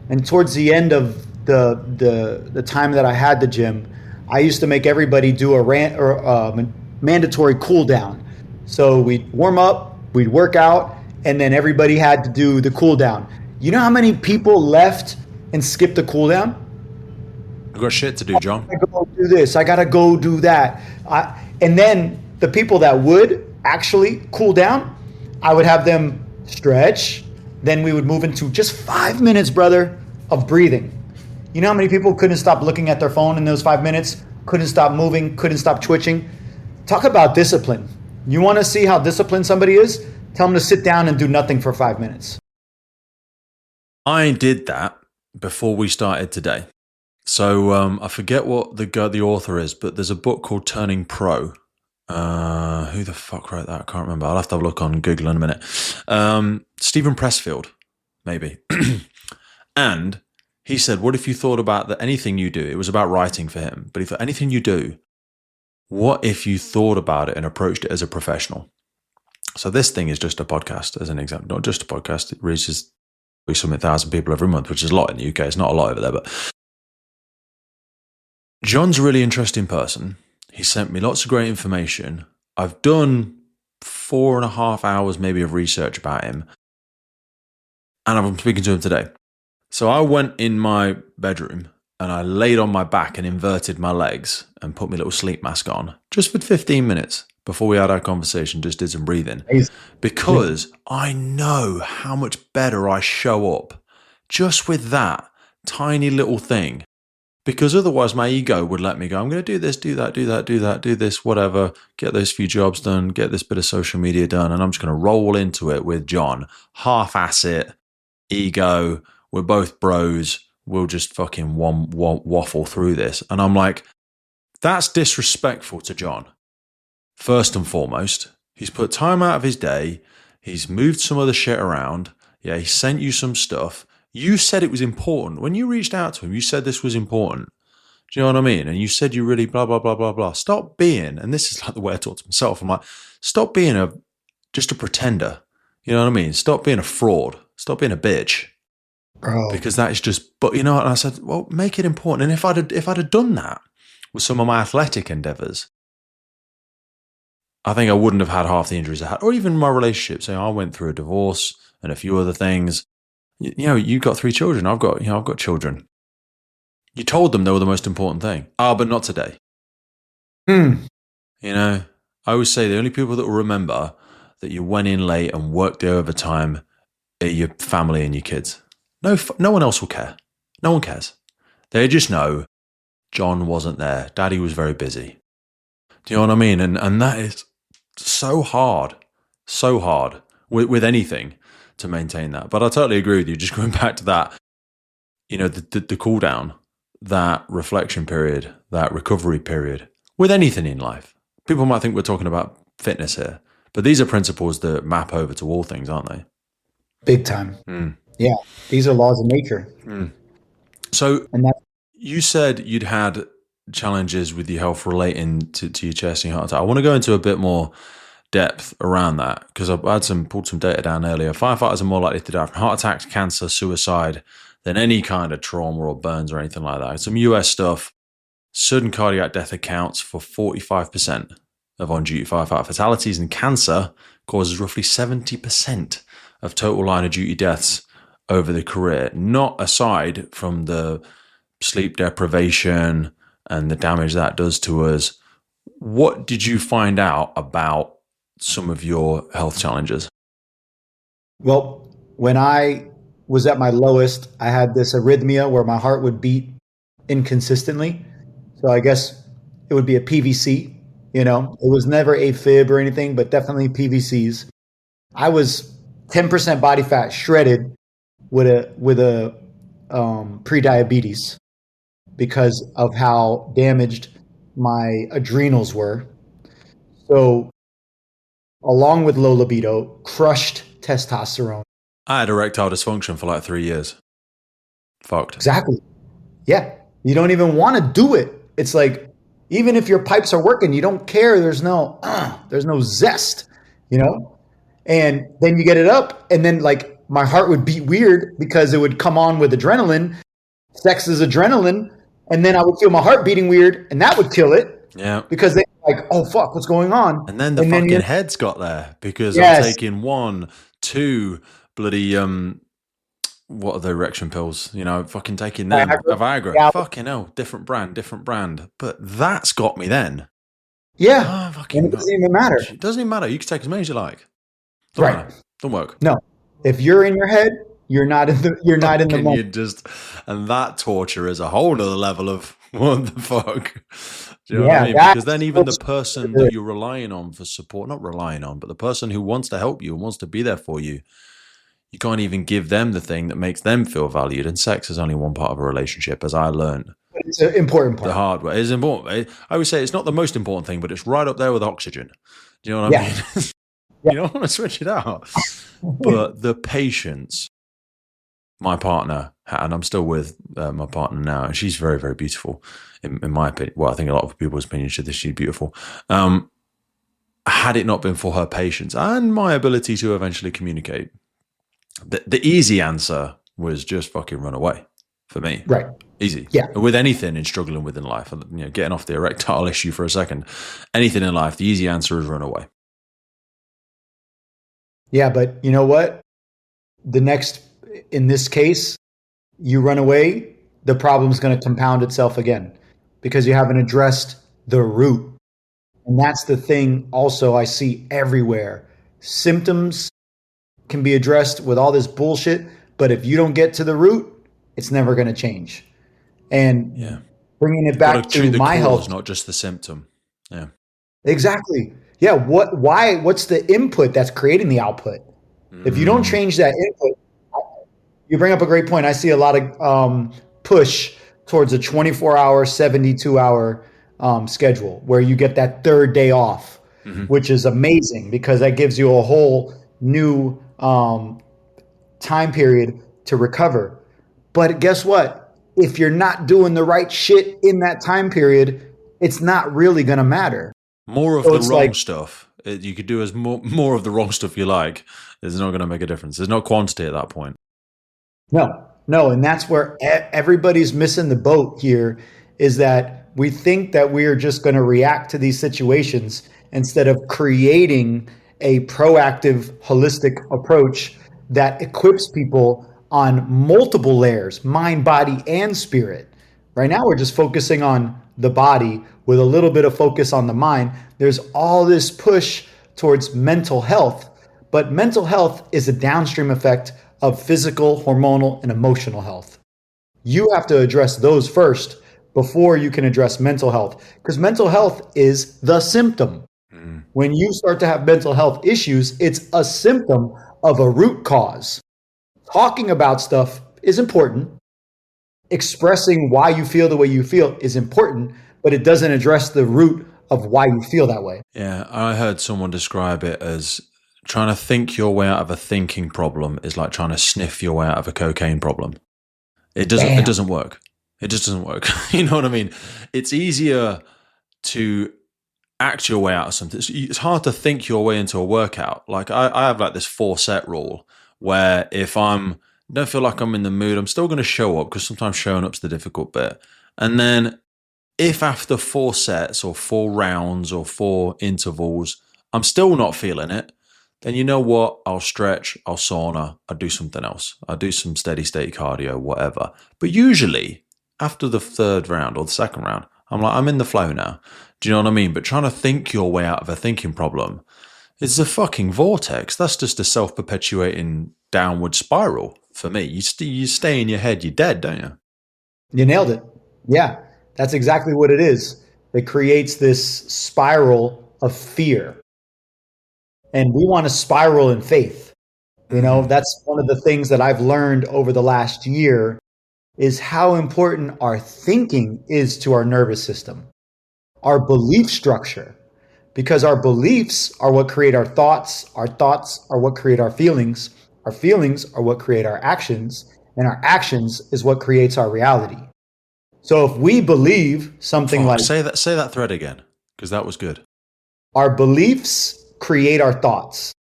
And towards the end of the time that I had the gym, I used to make everybody do a mandatory cool down. So we'd warm up, we'd work out, and then everybody had to do the cool down. You know how many people left and skipped the cool down? I've got shit to do, John. I gotta go do this. I gotta go do that. And then the people that would actually cool down, I would have them stretch. Then we would move into just 5 minutes, brother, of breathing. You know how many people couldn't stop looking at their phone in those 5 minutes? Couldn't stop moving, couldn't stop twitching? Talk about discipline. You want to see how disciplined somebody is? Tell them to sit down and do nothing for 5 minutes. I did that before we started today. So I forget what the author is, but there's a book called Turning Pro. Who the fuck wrote that? I can't remember. I'll have to have a look on Google in a minute. Stephen Pressfield, maybe. And He said, what if you thought about that anything you do, it was about writing for him, but if anything you do, what if you thought about it and approached it as a professional? So this thing is just a podcast, as an example, not just a podcast. It reaches something 1,000 people every month, which is a lot in the UK. It's not a lot over there, but John's a really interesting person. He sent me lots of great information. I've done 4.5 hours maybe of research about him, and I'm speaking to him today. So I went in my bedroom and I laid on my back and inverted my legs and put my little sleep mask on just for 15 minutes before we had our conversation, just did some breathing. Because I know how much better I show up just with that tiny little thing. Because otherwise my ego would let me go, I'm going to do this, do that, do that, do that, do this, whatever, get those few jobs done, get this bit of social media done, and I'm just going to roll into it with John, half-ass it, ego, we're both bros, we'll just fucking waffle through this. And I'm like, that's disrespectful to John. First and foremost, he's put time out of his day, he's moved some other shit around, yeah, he sent you some stuff. You said it was important. When you reached out to him, you said this was important. Do you know what I mean? And you said you really blah, blah, blah, blah, blah. Stop being, and this is like the way I talk to myself. I'm like, stop being just a pretender. You know what I mean? Stop being a fraud. Stop being a bitch. Bro. Because that is just, but you know what? And I said, well, make it important. And if I'd have done that with some of my athletic endeavors, I think I wouldn't have had half the injuries I had, or even my relationship. So I went through a divorce and a few other things. You know, you've got 3 children. I've got children. You told them they were the most important thing. But not today. You know, I always say the only people that will remember that you went in late and worked the overtime are your family and your kids. No one else will care. No one cares. They just know John wasn't there. Daddy was very busy. Do you know what I mean? And that is so hard with anything to maintain that. But I totally agree with you. Just going back to that, you know, the cool down, that reflection period, that recovery period with anything in life. People might think we're talking about fitness here, but these are principles that map over to all things, aren't they? Big time. Yeah. These are laws of nature. So you said you'd had challenges with your health relating to your chest and your heart attack. I want to go into a bit more depth around that because I pulled some data down earlier. Firefighters are more likely to die from heart attacks, cancer, suicide than any kind of trauma or burns or anything like that. Some US stuff, sudden cardiac death accounts for 45% of on-duty firefighter fatalities, and cancer causes roughly 70% of total line of duty deaths over the career, not aside from the sleep deprivation and the damage that does to us. What did you find out about some of your health challenges? Well, when I was at my lowest, I had this arrhythmia where my heart would beat inconsistently. So I guess it would be a PVC, you know, it was never AFib or anything, but definitely PVCs. I was 10% body fat shredded with a pre-diabetes because of how damaged my adrenals were. So along with low libido, crushed testosterone. I had erectile dysfunction for like 3 years. Fucked. Exactly. Yeah. You don't even want to do it. It's like, even if your pipes are working, you don't care. There's no zest, you know? And then you get it up, and then like my heart would beat weird because it would come on with adrenaline. Sex is adrenaline. And then I would feel my heart beating weird, and that would kill it. Yeah. Because they like, oh fuck, what's going on? And then the fucking heads got there because I'm taking 1, 2 bloody what are the erection pills? You know, fucking taking them. Viagra. Yeah. Fucking hell, different brand. But that's got me then. Yeah. And it doesn't even matter. It doesn't even matter. You can take as many as you like. Don't work. No. If you're in your head, you're not in the moment. And that torture is a whole nother level of what the fuck. Do you know what I mean? Because then even the person that you're relying on for support, not relying on, but the person who wants to help you and wants to be there for you, you can't even give them the thing that makes them feel valued. And sex is only one part of a relationship, as I learned. It's an important part. The hard way is important. I would say it's not the most important thing, but it's right up there with oxygen. Do you know what I mean? You don't want to switch it out. But the patience my partner, and I'm still with my partner now, and she's very, very beautiful, in my opinion. Well, I think a lot of people's opinions should that she's beautiful. Had it not been for her patience and my ability to eventually communicate, the easy answer was just fucking run away for me. Right. Easy. Yeah. With anything in struggling with in life, getting off the erectile issue for a second, anything in life, the easy answer is run away. Yeah, but you know what? In this case, you run away, the problem's going to compound itself again because you haven't addressed the root. And that's the thing also I see everywhere. Symptoms can be addressed with all this bullshit, but if you don't get to the root, it's never going to change. And bringing it back to my health, not just the symptom. Yeah, exactly. Yeah. What's the input that's creating the output? If you don't change that input, you bring up a great point. I see a lot of push towards a 24-hour, 72-hour schedule where you get that third day off, which is amazing because that gives you a whole new time period to recover. But guess what? If you're not doing the right shit in that time period, it's not really going to matter. More of the wrong stuff. You could do as more of the wrong stuff you like. It's not going to make a difference. There's no quantity at that point. No. And that's where everybody's missing the boat here is that we think that we are just going to react to these situations instead of creating a proactive, holistic approach that equips people on multiple layers, mind, body, and spirit. Right now, we're just focusing on the body with a little bit of focus on the mind. There's all this push towards mental health, but mental health is a downstream effect of physical, hormonal, and emotional health. You have to address those first before you can address mental health, because mental health is the symptom. When you start to have mental health issues, it's a symptom of a root cause. Talking about stuff is important. Expressing why you feel the way you feel is important, but it doesn't address the root of why you feel that way. Yeah, I heard someone describe it as trying to think your way out of a thinking problem is like trying to sniff your way out of a cocaine problem. It doesn't work. It just doesn't work. You know what I mean? It's easier to act your way out of something. It's hard to think your way into a workout. Like I have like this 4-set rule where if don't feel like I'm in the mood, I'm still going to show up because sometimes showing up's the difficult bit. And then if after 4 sets or 4 rounds or 4 intervals, I'm still not feeling it, then you know what? I'll stretch, I'll sauna, I'll do something else. I'll do some steady state cardio, whatever. But usually after the 3rd round or the 2nd round, I'm in the flow now. Do you know what I mean? But trying to think your way out of a thinking problem is a fucking vortex. That's just a self-perpetuating downward spiral for me. You stay in your head, you're dead, don't you? You nailed it. Yeah, that's exactly what it is. It creates this spiral of fear. And we want to spiral in faith. You know, that's one of the things that I've learned over the last year is how important our thinking is to our nervous system, our belief structure, because our beliefs are what create our thoughts are what create our feelings are what create our actions, and our actions is what creates our reality. So if we believe something like... Say that thread again, because that was good. Our beliefs create our thoughts.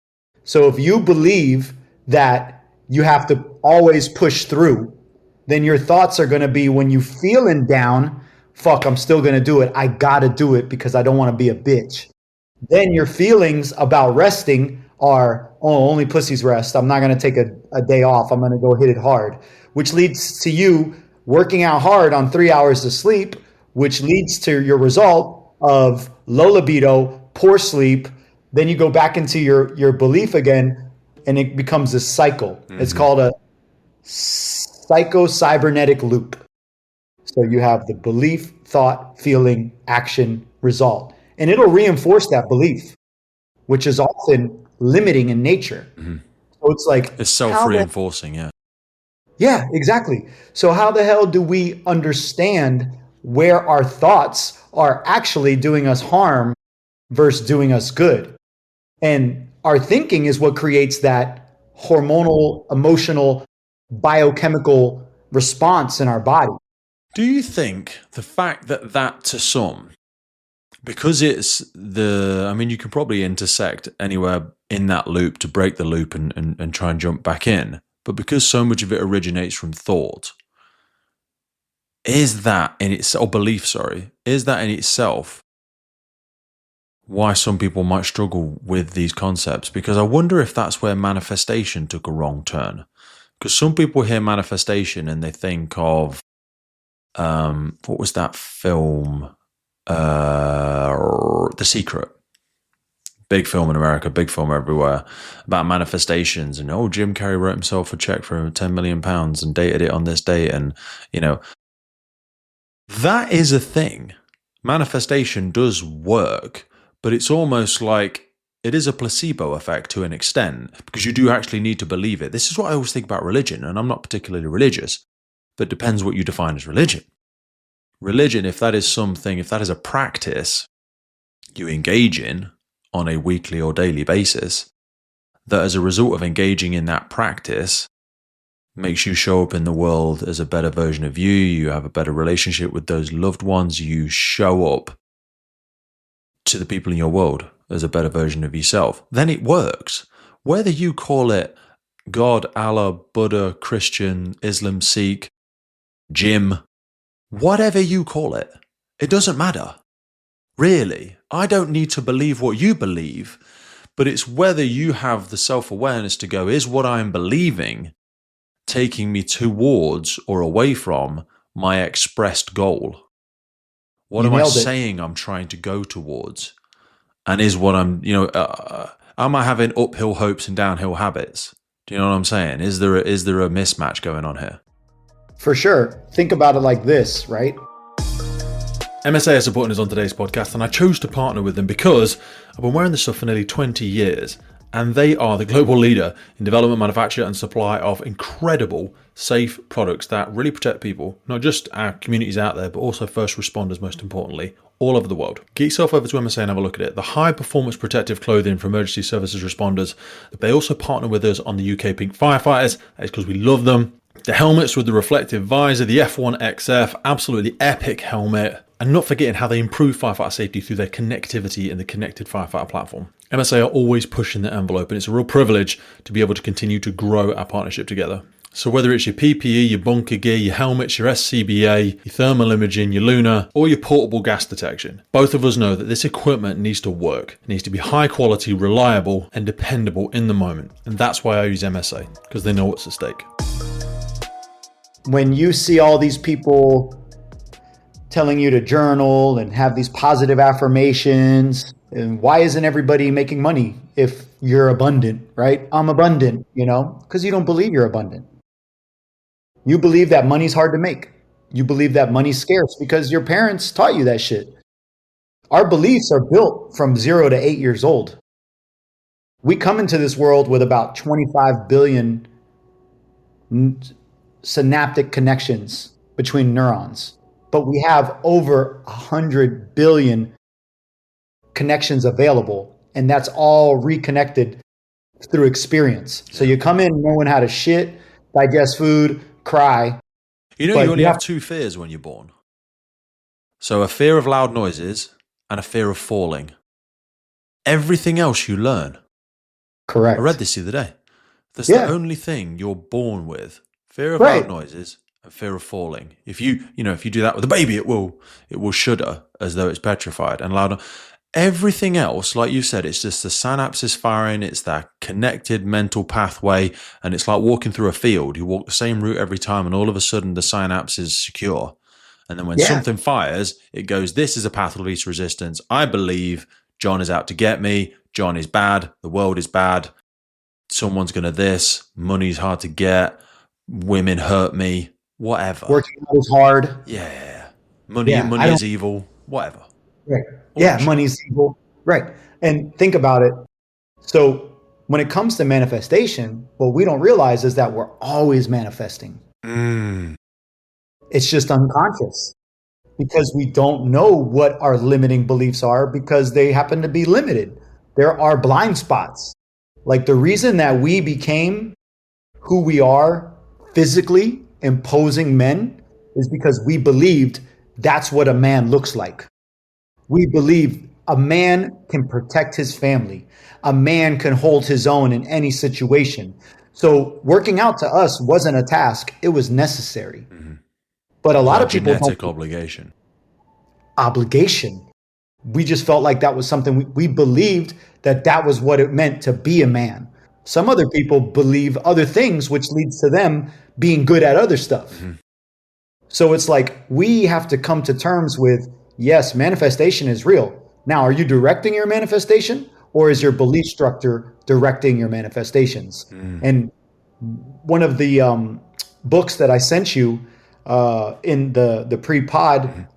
So if you believe that you have to always push through, then your thoughts are going to be when you feeling down, fuck, I'm still going to do it. I got to do it because I don't want to be a bitch. Then your feelings about resting are, oh, only pussies rest. I'm not going to take a day off. I'm going to go hit it hard, which leads to you working out hard on 3 hours of sleep, which leads to your result of low libido, poor sleep. Then you go back into your belief again, and it becomes this cycle. It's called a psycho-cybernetic loop. So you have the belief, thought, feeling, action, result. And it'll reinforce that belief, which is often limiting in nature. So it's like... It's self-reinforcing, yeah. Yeah, exactly. So how the hell do we understand where our thoughts are actually doing us harm versus doing us good? And our thinking is what creates that hormonal, emotional biochemical response in our body. Do you think the fact that to some, because you can probably intersect anywhere in that loop to break the loop and try and jump back in, but because so much of it originates from thought, is that in itself why some people might struggle with these concepts? Because I wonder if that's where manifestation took a wrong turn. Because some people hear manifestation and they think of, what was that film? The Secret. Big film in America, big film everywhere, about manifestations. And Jim Carrey wrote himself a check for £10 million and dated it on this date. And, that is a thing. Manifestation does work, but it's almost like it is a placebo effect to an extent, because you do actually need to believe it. This is what I always think about religion, and I'm not particularly religious, but it depends what you define as religion. Religion, if that is a practice you engage in on a weekly or daily basis, that as a result of engaging in that practice makes you show up in the world as a better version of you have a better relationship with those loved ones, you show up to the people in your world as a better version of yourself, then it works. Whether you call it God, Allah, Buddha, Christian, Islam, Sikh, Jim, whatever you call it, it doesn't matter. Really, I don't need to believe what you believe, but it's whether you have the self-awareness to go, is what I'm believing taking me towards or away from my expressed goal? What am I saying I'm trying to go towards? And is what I'm, am I having uphill hopes and downhill habits? Do you know what I'm saying? Is there a mismatch going on here? For sure. Think about it like this, right? MSA are supporting us on today's podcast, and I chose to partner with them because I've been wearing this stuff for nearly 20 years, and they are the global leader in development, manufacture, and supply of incredible, safe products that really protect people, not just our communities out there, but also first responders, most importantly, all over the world. Get yourself over to MSA and have a look at it. The high-performance protective clothing for emergency services responders. They also partner with us on the UK Pink Firefighters. It's because we love them. The helmets with the reflective visor, the F1XF, absolutely epic helmet. And not forgetting how they improve firefighter safety through their connectivity in the connected firefighter platform. MSA are always pushing the envelope, and it's a real privilege to be able to continue to grow our partnership together. So whether it's your PPE, your bunker gear, your helmets, your SCBA, your thermal imaging, your Luna, or your portable gas detection, both of us know that this equipment needs to work. It needs to be high quality, reliable, and dependable in the moment. And that's why I use MSA, because they know what's at stake. When you see all these people telling you to journal and have these positive affirmations, and why isn't everybody making money if you're abundant, right? I'm abundant, because you don't believe you're abundant. You believe that money's hard to make. You believe that money's scarce because your parents taught you that shit. Our beliefs are built from 0 to 8 years old. We come into this world with about 25 billion synaptic connections between neurons, but we have over 100 billion connections available, and that's all reconnected through experience. So you come in knowing how to shit, digest food, cry. You only have two fears when you're born. So a fear of loud noises and a fear of falling. Everything else you learn. Correct. I read this the other day. That's the only thing you're born with. Fear of loud noises and fear of falling. If you do that with a baby, it will shudder as though it's petrified and loud. Everything else, like you said, it's just the synapses firing. It's that connected mental pathway, and it's like walking through a field. You walk the same route every time, and all of a sudden the synapse is secure. And then when something fires, it goes, this is a path of least resistance. I believe John is out to get me. John is bad. The world is bad. Someone's going to this. Money's hard to get. Women hurt me. Whatever. Working out is hard. Yeah. Money is evil. Whatever. Right. Money's evil. Right. And think about it. So when it comes to manifestation, what we don't realize is that we're always manifesting. It's just unconscious because we don't know what our limiting beliefs are because they happen to be limited. There are blind spots. Like the reason that we became who we are physically imposing men is because we believed that's what a man looks like. We believe a man can protect his family. A man can hold his own in any situation. So working out to us wasn't a task, it was necessary. But a lot of people genetic don't obligation. obligation. We just felt like that was something we believed that that was what it meant to be a man. Some other people believe other things, which leads to them being good at other stuff. So it's like we have to come to terms with, yes, manifestation is real. Now, are you directing your manifestation, or is your belief structure directing your manifestations? And one of the books that I sent you in the pre-pod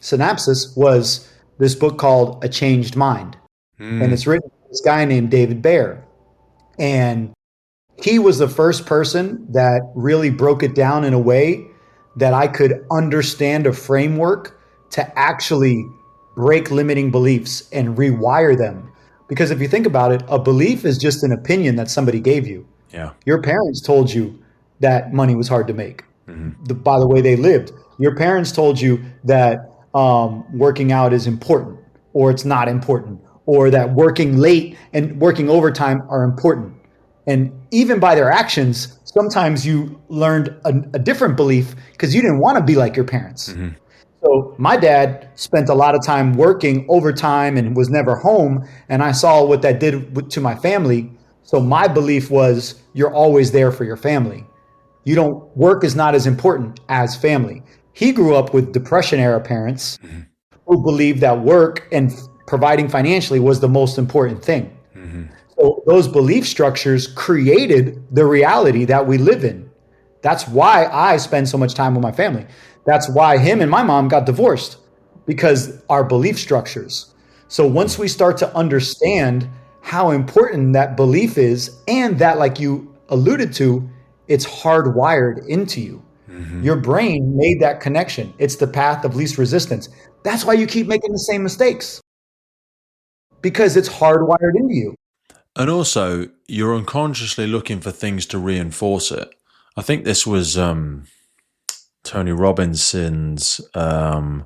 synopsis was this book called A Changed Mind. And it's written by this guy named David Baer. And he was the first person that really broke it down in a way that I could understand a framework to actually break limiting beliefs and rewire them. Because if you think about it, a belief is just an opinion that somebody gave you. Yeah. Your parents told you that money was hard to make by the way they lived. Your parents told you that working out is important, or it's not important, or that working late and working overtime are important. And even by their actions, sometimes you learned a different belief because you didn't want to be like your parents. So my dad spent a lot of time working overtime and was never home. And I saw what that did to my family. So my belief was you're always there for your family. Work is not as important as family. He grew up with Depression era parents who believed that work and providing financially was the most important thing. So those belief structures created the reality that we live in. That's why I spend so much time with my family. That's why him and my mom got divorced, because our belief structures. So once we start to understand how important that belief is, and that, like you alluded to, it's hardwired into you. Your brain made that connection. It's the path of least resistance. That's why you keep making the same mistakes, because it's hardwired into you. And also, you're unconsciously looking for things to reinforce it. I think this was Tony Robbinson's. It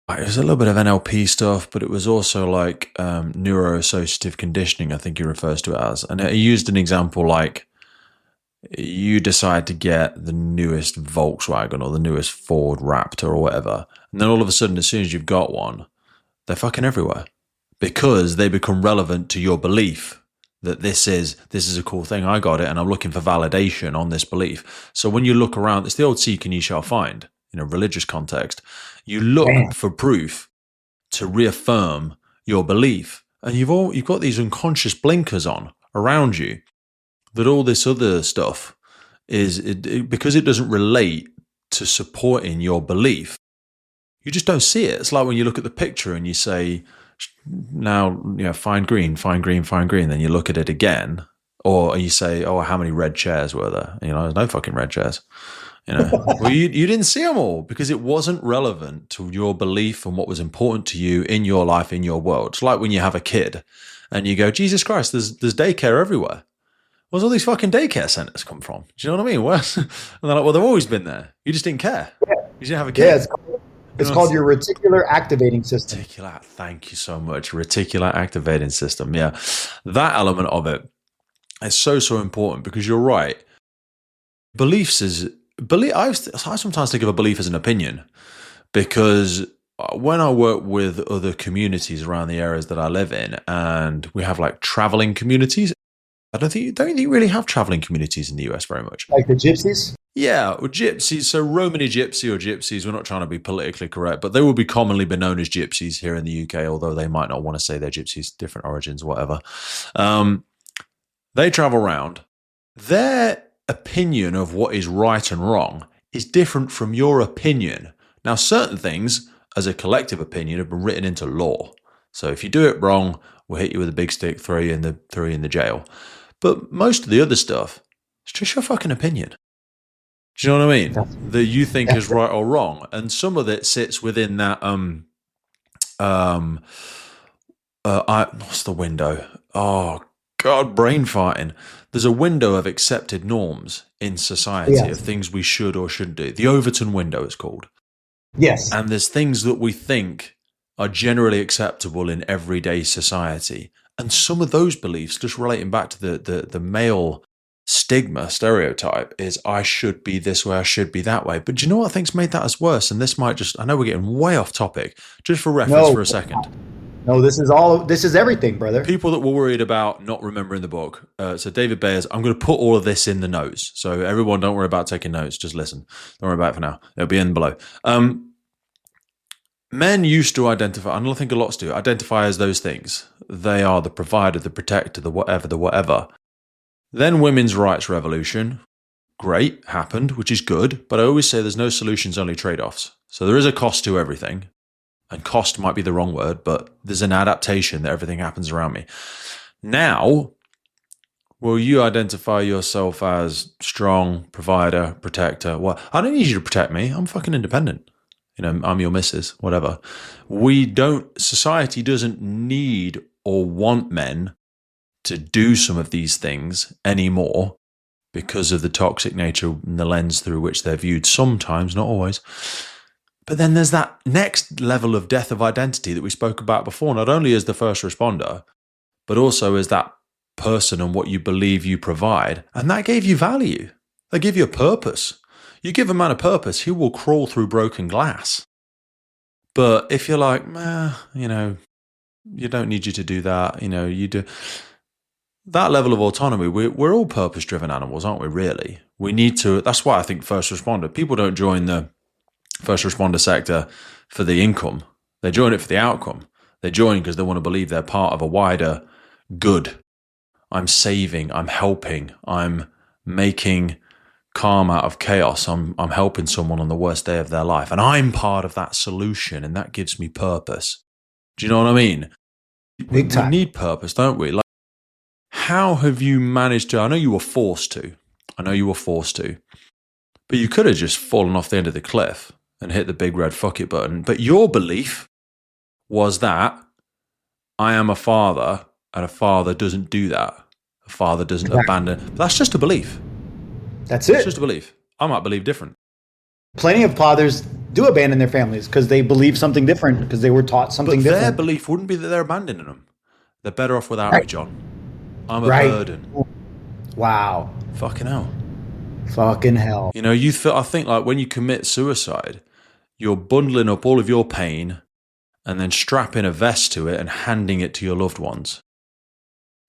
was a little bit of NLP stuff, but it was also like neuroassociative conditioning, I think he refers to it as. And he used an example like you decide to get the newest Volkswagen or the newest Ford Raptor or whatever. And then all of a sudden, as soon as you've got one, they're fucking everywhere, because they become relevant to your belief that this is a cool thing. I got it, and I'm looking for validation on this belief. So when you look around, it's the old seek and ye shall find, religious context. You look for proof to reaffirm your belief. And you've got these unconscious blinkers on around you that all this other stuff because it doesn't relate to supporting your belief. You just don't see it. It's like when you look at the picture and you say, now, fine green, fine green, fine green. Then you look at it again, or you say, oh, how many red chairs were there? There's no fucking red chairs. Well, you didn't see them all because it wasn't relevant to your belief and what was important to you in your life, in your world. It's like when you have a kid and you go, Jesus Christ, there's daycare everywhere. Where's all these fucking daycare centers come from? Do you know what I mean? And they're like, well, they've always been there. You just didn't care. You didn't have a kid. Yeah, it's called your reticular activating system. Thank you so much. Reticular activating system. Yeah. That element of it is so important, because you're right. I sometimes think of a belief as an opinion, because when I work with other communities around the areas that I live in, and we have like traveling communities, I don't think you really have traveling communities in the US very much. Like the gypsies? Yeah, or gypsies. So Romany gypsy or gypsies, we're not trying to be politically correct, but they will be commonly be known as gypsies here in the UK, although they might not want to say they're gypsies, different origins, whatever. They travel around. Their opinion of what is right and wrong is different from your opinion. Now, certain things, as a collective opinion, have been written into law. So if you do it wrong, we'll hit you with a big stick, throw you in the jail. But most of the other stuff, it's just your fucking opinion. Do you know what I mean? That you think is right or wrong. And some of it sits within that, what's the window? Oh, God, brain farting. There's a window of accepted norms in society Yes. of things we should or shouldn't do. The Overton window, it's called. Yes. And there's things that we think are generally acceptable in everyday society. And some of those beliefs, just relating back to the male stigma stereotype, is I should be this way, I should be that way. But do you know what I think's made that as worse? And this might just, I know we're getting way off topic, just for reference for a second. No, this is everything, brother. People that were worried about not remembering the book. So David Bayers, I'm going to put all of this in the notes. So everyone, don't worry about taking notes. Just listen. Don't worry about it for now. It'll be in below. Men used to identify, and I think a lot do, identify as those things. They are the provider, the protector, the whatever. Then women's rights revolution, great, happened, which is good. But I always say there's no solutions, only trade-offs. So there is a cost to everything. And cost might be the wrong word, but there's an adaptation that everything happens around me. Now, will you identify yourself as strong, provider, protector? Well, I don't need you to protect me. I'm fucking independent. You know, I'm your missus, whatever. Society doesn't need or want men to do some of these things anymore because of the toxic nature and the lens through which they're viewed sometimes, not always. But then there's that next level of death of identity that we spoke about before, not only as the first responder, but also as that person and what you believe you provide. And that gave you value. They give you a purpose. You give a man a purpose, he will crawl through broken glass. But if you're like, you know, you don't need you to do that, you know, you do. That level of autonomy, we're all purpose-driven animals, aren't we, really? We need to, that's why I think first responder, people don't join the first responder sector for the income. They join it for the outcome. They join because they want to believe they're part of a wider good. I'm saving, I'm helping, I'm making calm out of chaos. I'm helping someone on the worst day of their life. And I'm part of that solution, and that gives me purpose. Do you know what I mean? Big time. We need purpose, don't we? Like, how have you managed to, I know you were forced to, but you could have just fallen off the end of the cliff and hit the big red fuck it button. But your belief was that I am a father, and a father doesn't do that. A father doesn't abandon. But that's just a belief. That's it. It's just a belief. I might believe different. Plenty of fathers do abandon their families because they believe something different, because they were taught something different. Their belief wouldn't be that they're abandoning them. They're better off without me, John. I'm a burden. Wow. Fucking hell. Fucking hell. You know, I think like when you commit suicide, you're bundling up all of your pain and then strapping a vest to it and handing it to your loved ones.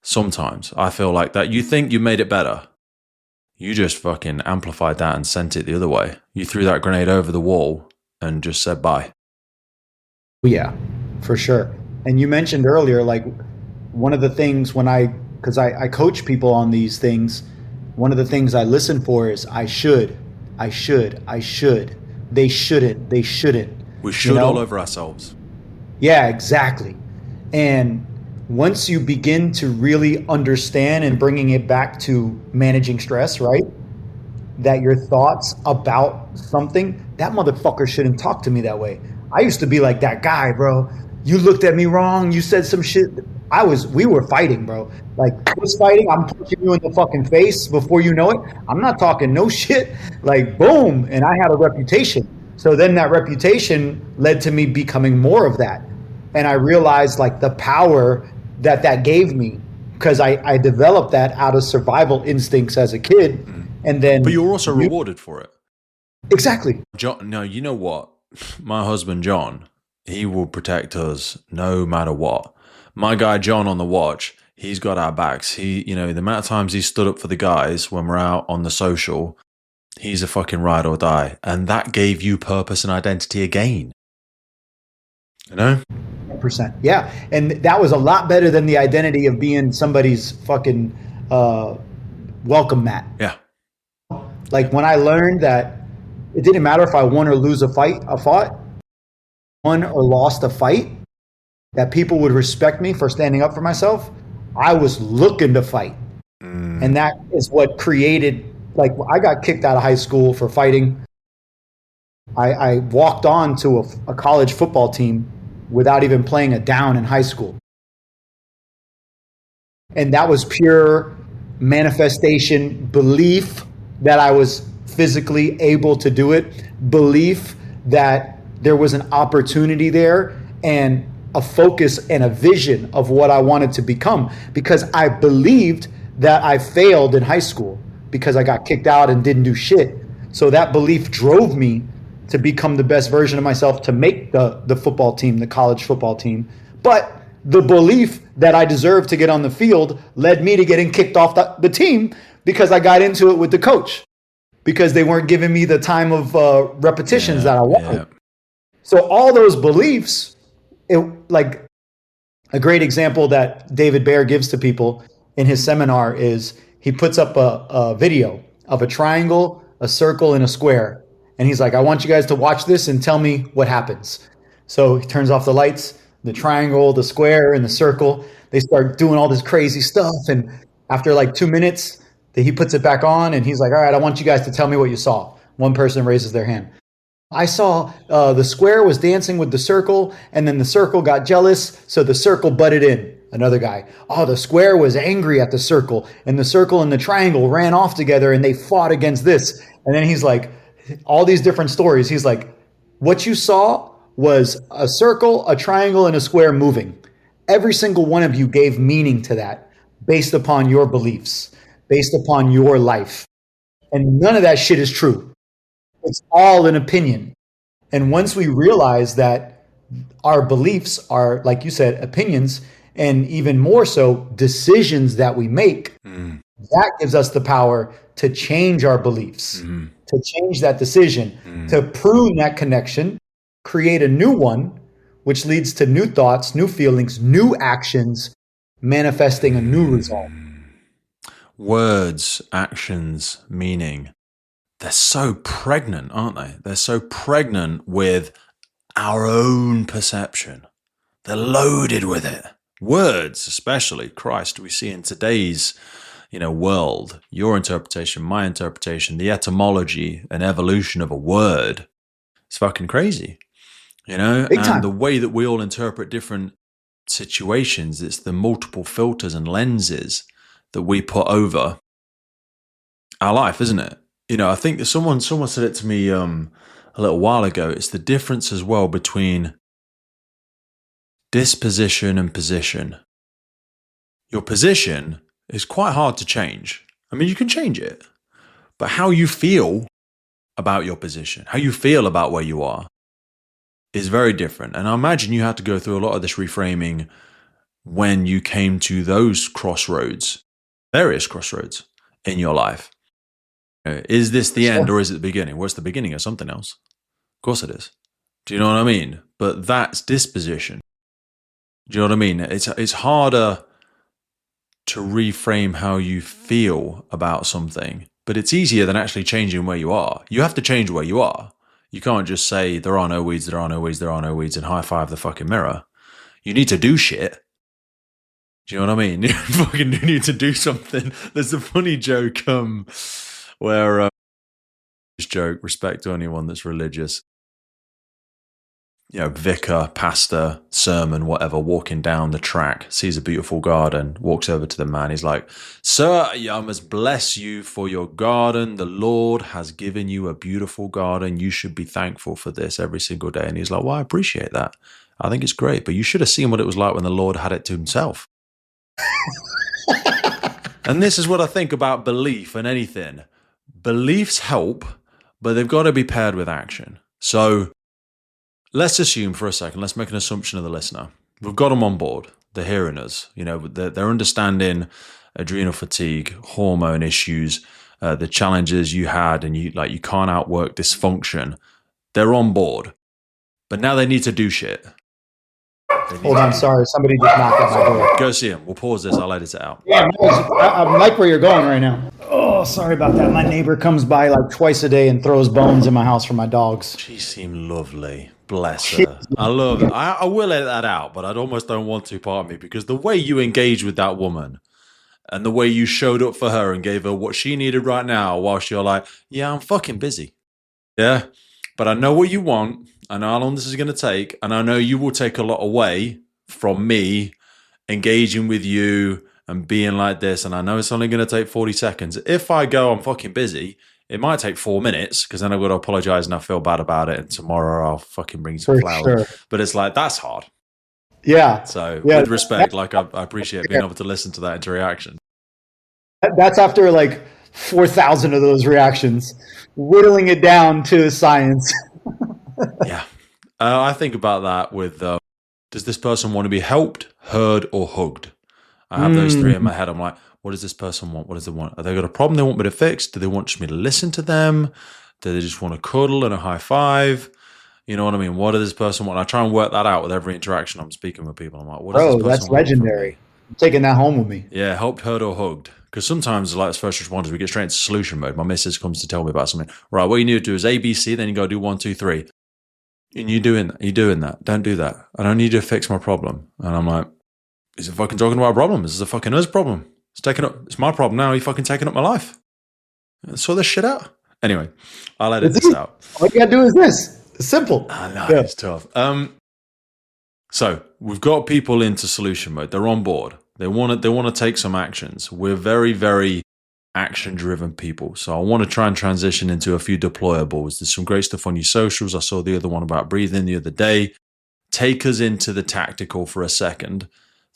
Sometimes I feel like that. You think you made it better. You just fucking amplified that and sent it the other way. You threw that grenade over the wall and just said bye. Yeah, for sure. And you mentioned earlier, like, one of the things because I coach people on these things, one of the things I listen for is I should. They shouldn't. We should all over ourselves. Yeah, exactly. And once you begin to really understand and bringing it back to managing stress, right? That your thoughts about something, that motherfucker shouldn't talk to me that way. I used to be like that guy, bro. You looked at me wrong. You said some shit. We were fighting, bro. Like, I was fighting. I'm punching you in the fucking face before you know it. I'm not talking no shit. Like, boom. And I had a reputation. So then that reputation led to me becoming more of that. And I realized like the power that gave me, because I developed that out of survival instincts as a kid. And then, but you were also rewarded for it. Exactly. John, no, you know what? My husband, John, he will protect us no matter what. My guy, John, on the watch, he's got our backs. The amount of times he stood up for the guys when we're out on the social, he's a fucking ride or die. And that gave you purpose and identity again. You know? 100%. Yeah. And that was a lot better than the identity of being somebody's fucking welcome mat. Yeah. Like, when I learned that it didn't matter if I won or lose a fought, won or lost a fight, that people would respect me for standing up for myself, I was looking to fight. And that is what created, like, I got kicked out of high school for fighting. I walked on to a college football team without even playing a down in high school. And that was pure manifestation, belief that I was physically able to do it, belief that there was an opportunity there, and a focus and a vision of what I wanted to become, because I believed that I failed in high school because I got kicked out and didn't do shit. So that belief drove me to become the best version of myself, to make the football team, the college football team. But the belief that I deserved to get on the field led me to getting kicked off the team because I got into it with the coach, because they weren't giving me the time of repetitions that I wanted. Yeah. So all those beliefs, like a great example that David Baer gives to people in his seminar is he puts up a video of a triangle, a circle, and a square. And he's like, I want you guys to watch this and tell me what happens. So he turns off the lights, the triangle, the square, and the circle. They start doing all this crazy stuff. And after like 2 minutes, he puts it back on and he's like, all right, I want you guys to tell me what you saw. One person raises their hand. I saw the square was dancing with the circle, and then the circle got jealous, so the circle butted in. Another guy, oh, the square was angry at the circle, and the circle and the triangle ran off together, and they fought against this. And then he's like, all these different stories. He's like, what you saw was a circle, a triangle, and a square moving. Every single one of you gave meaning to that based upon your beliefs, based upon your life. And none of that shit is true. It's all an opinion. And once we realize that our beliefs are, like you said, opinions, and even more so, decisions that we make, that gives us the power to change our beliefs, to change that decision, to prune that connection, create a new one, which leads to new thoughts, new feelings, new actions, manifesting a new result. Words, actions, meaning. They're so pregnant, aren't they? They're so pregnant with our own perception. They're loaded with it. Words, especially, Christ, we see in today's, world, your interpretation, my interpretation, the etymology and evolution of a word. It's fucking crazy, and the way that we all interpret different situations, it's the multiple filters and lenses that we put over our life, isn't it? I think that someone said it to me a little while ago. It's the difference as well between disposition and position. Your position is quite hard to change. I mean, you can change it, but how you feel about your position, how you feel about where you are, is very different. And I imagine you had to go through a lot of this reframing when you came to those crossroads, various crossroads in your life. Is this the end or is it the beginning? Well, it's the beginning of something else. Of course it is. Do you know what I mean? But that's disposition. Do you know what I mean? It's harder to reframe how you feel about something, but it's easier than actually changing where you are. You have to change where you are. You can't just say there are no weeds, there are no weeds, there are no weeds, and high five the fucking mirror. You need to do shit. Do you know what I mean? You fucking need to do something. There's a funny joke where this joke, respect to anyone that's religious, vicar, pastor, sermon, whatever, walking down the track, sees a beautiful garden, walks over to the man. He's like, sir, I must bless you for your garden. The Lord has given you a beautiful garden. You should be thankful for this every single day. And he's like, well, I appreciate that. I think it's great, but you should have seen what it was like when the Lord had it to himself. And this is what I think about belief and anything. Beliefs help, but they've got to be paired with action. So let's assume for a second, let's make an assumption of the listener. We've got them on board. They're hearing us. They're understanding adrenal fatigue, hormone issues, the challenges you had, and you can't outwork dysfunction. They're on board. But now they need to do shit. Hold on, sorry. Somebody just knocked at my door. Go see him. We'll pause this. I'll edit it out. Yeah, I like where you're going right now. Oh, sorry about that. My neighbor comes by like twice a day and throws bones in my house for my dogs. She seemed lovely. Bless her. I love it. I will edit that out, but I almost don't want to, part of me, because the way you engage with that woman and the way you showed up for her and gave her what she needed right now, whilst you're like, yeah, I'm fucking busy. Yeah, but I know what you want. I know how long this is going to take, and I know you will take a lot away from me engaging with you and being like this, and I know it's only going to take 40 seconds. If I go, I'm fucking busy, it might take 4 minutes because then I've got to apologize and I feel bad about it. And tomorrow I'll fucking bring you some flowers. Sure. But it's like, that's hard. Yeah. So with respect, like I appreciate being able to listen to that into reaction. That's after like 4,000 of those reactions, whittling it down to science. Yeah. I think about that with, does this person want to be helped, heard, or hugged? I have those three in my head. I'm like, what does this person want? What does they want? Are they got a problem they want me to fix? Do they want just me to listen to them? Do they just want a cuddle and a high five? You know what I mean? What does this person want? I try and work that out with every interaction I'm speaking with people. I'm like, what does this person that's want legendary. I'm taking that home with me. Yeah, helped, heard, or hugged. Because sometimes, like as first responders, we get straight into solution mode. My missus comes to tell me about something. Right, what you need to do is A, B, C, then you go do 1, 2, 3. And you're doing that. Don't do that. I don't need you to fix my problem. And I'm like, is it fucking talking about a problem? This is a fucking us problem. It's my problem now. You're fucking taking up my life. Sort this shit out. Anyway, I'll edit this out. All you gotta do is this. It's simple. I know, it's tough. So we've got people into solution mode. They're on board. They want to take some actions. We're very, very action-driven people. So I want to try and transition into a few deployables. There's some great stuff on your socials. I saw the other one about breathing the other day. Take us into the tactical for a second.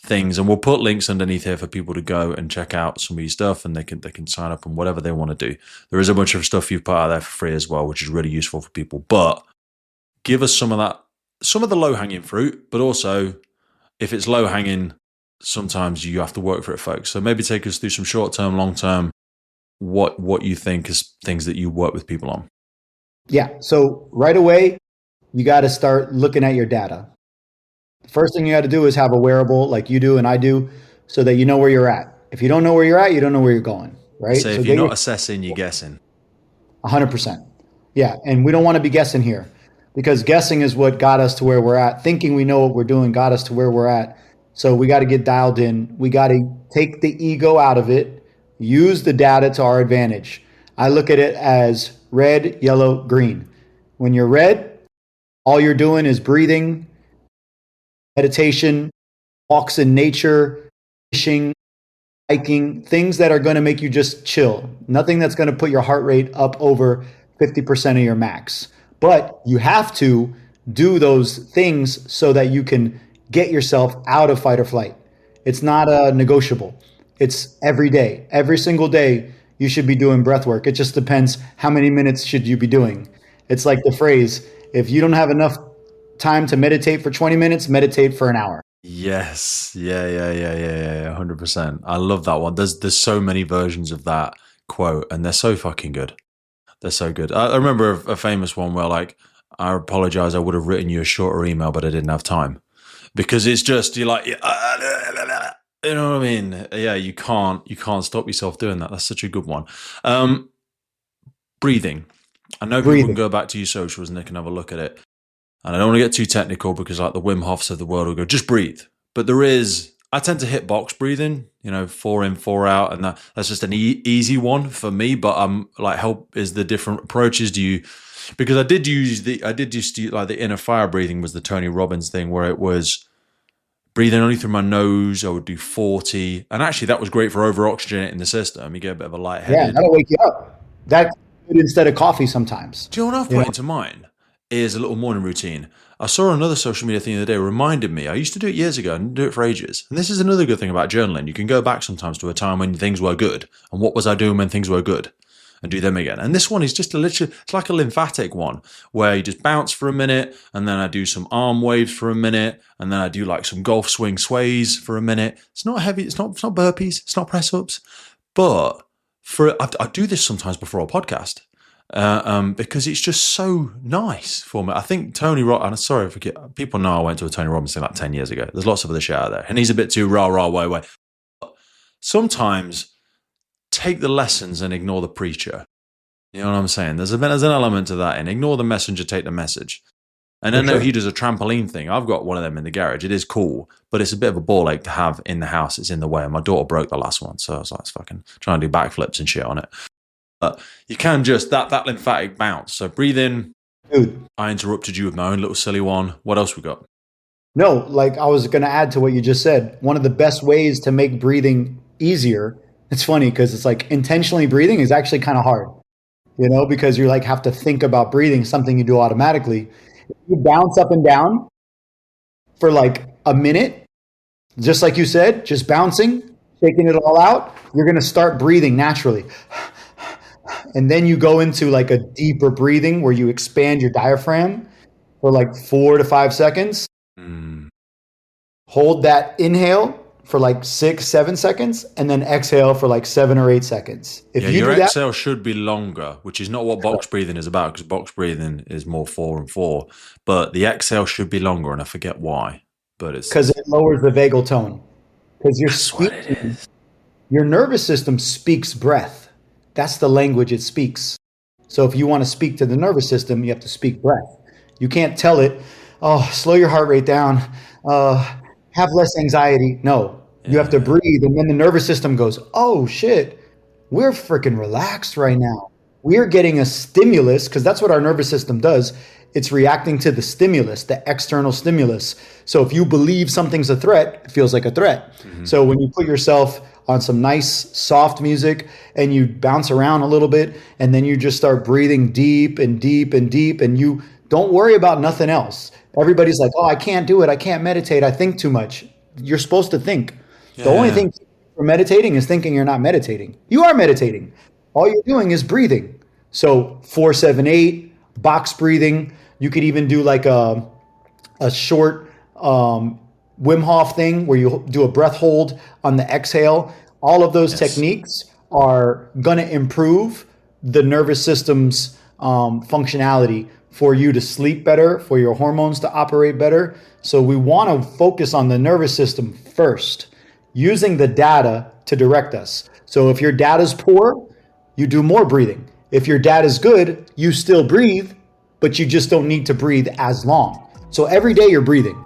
Things, and we'll put links underneath here for people to go and check out some of your stuff, and they can sign up on whatever they want to do. There is a bunch of stuff you've put out there for free as well, which is really useful for people. But give us some of the low-hanging fruit, but also if it's low-hanging, sometimes you have to work for it, folks. So maybe take us through some short-term, long-term, what you think is things that you work with people on. Yeah. So right away, you got to start looking at your data. First thing you got to do is have a wearable like you do and I do so that you know where you're at. If you don't know where you're at, you don't know where you're going, right? So if you're not assessing, you're guessing. 100%. Yeah. And we don't want to be guessing here because guessing is what got us to where we're at. Thinking we know what we're doing got us to where we're at. So we got to get dialed in. We got to take the ego out of it, use the data to our advantage. I look at it as red, yellow, green. When you're red, all you're doing is breathing, meditation, walks in nature, fishing, hiking, things that are going to make you just chill. Nothing that's going to put your heart rate up over 50% of your max. But you have to do those things so that you can get yourself out of fight or flight. It's not negotiable. It's every day. Every single day you should be doing breath work. It just depends how many minutes should you be doing. It's like the phrase, if you don't have enough time to meditate for 20 minutes, meditate for an hour. Yes. Yeah. 100%. I love that one. There's so many versions of that quote and they're so fucking good. They're so good. I remember a famous one where like, I apologize, I would have written you a shorter email, but I didn't have time. Because it's just, you're like, you know what I mean? Yeah, you can't stop yourself doing that. That's such a good one. Breathing. I know people can go back to your socials and they can have a look at it. And I don't want to get too technical because like the Wim Hofs of the world will go, just breathe. But I tend to hit box breathing, 4 in, 4 out. And that's just an easy one for me. But I'm like, help is the different approaches. Because I did use like the inner fire breathing was the Tony Robbins thing where it was breathing only through my nose. I would do 40. And actually that was great for over oxygenating the system. You get a bit of a lightheaded. Yeah, that'll wake you up. That's good instead of coffee sometimes. Do you know what I've put into mine? Is a little morning routine. I saw another social media thing the other day reminded me. I used to do it years ago and didn't do it for ages. And this is another good thing about journaling. You can go back sometimes to a time when things were good. And what was I doing when things were good? And do them again. And this one is just it's like a lymphatic one where you just bounce for a minute and then I do some arm waves for a minute and then I do like some golf swing sways for a minute. It's not heavy. It's not burpees. It's not press ups. But I do this sometimes before a podcast. Because it's just so nice for me. I think Tony Robbins, and sorry, I forget, people know I went to a Tony Robbins thing like 10 years ago. There's lots of other shit out there. And he's a bit too rah, way. Sometimes take the lessons and ignore the preacher. You know what I'm saying? There's an element to that. And ignore the messenger, take the message. And I know he does a trampoline thing. I've got one of them in the garage. It is cool, but it's a bit of a ball ache to have in the house. It's in the way. And my daughter broke the last one. So I was like, fucking trying to do backflips and shit on it. But you can just, that lymphatic bounce. So breathe in. Dude. I interrupted you with my own little silly one. What else we got? No, like I was going to add to what you just said. One of the best ways to make breathing easier. It's funny because it's like intentionally breathing is actually kind of hard, because you like have to think about breathing, something you do automatically. If you bounce up and down for like a minute, just like you said, just bouncing, shaking it all out, you're going to start breathing naturally. And then you go into like a deeper breathing where you expand your diaphragm for like 4 to 5 seconds. Hold that inhale for like 6, 7 seconds, and then exhale for like 7 or 8 seconds. If you your do that, exhale should be longer, which is not what box breathing is about, because box breathing is more 4 and 4. But the exhale should be longer, and I forget why. But it's because it lowers the vagal tone. Because that's what it is. Your nervous system speaks breath. That's the language it speaks. So if you want to speak to the nervous system, you have to speak breath. You can't tell it, oh, slow your heart rate down, have less anxiety. No, you have to breathe. And then the nervous system goes, oh shit, we're freaking relaxed right now. We're getting a stimulus, because that's what our nervous system does. It's reacting to the stimulus, the external stimulus. So if you believe something's a threat, it feels like a threat. So when you put yourself on some nice soft music and you bounce around a little bit, and then you just start breathing deep and deep and deep, and you don't worry about nothing else. Everybody's like, oh, I can't do it. I can't meditate. I think too much. You're supposed to think. The only thing for meditating is thinking you're not meditating. You are meditating. All you're doing is breathing. So 4-7-8, box breathing. You could even do like a short Wim Hof thing where you do a breath hold on the exhale. All of those techniques are going to improve the nervous system's functionality for you to sleep better, for your hormones to operate better. So we want to focus on the nervous system first, using the data to direct us. So if your data's poor, you do more breathing. If your data's good, you still breathe, but you just don't need to breathe as long. So every day you're breathing.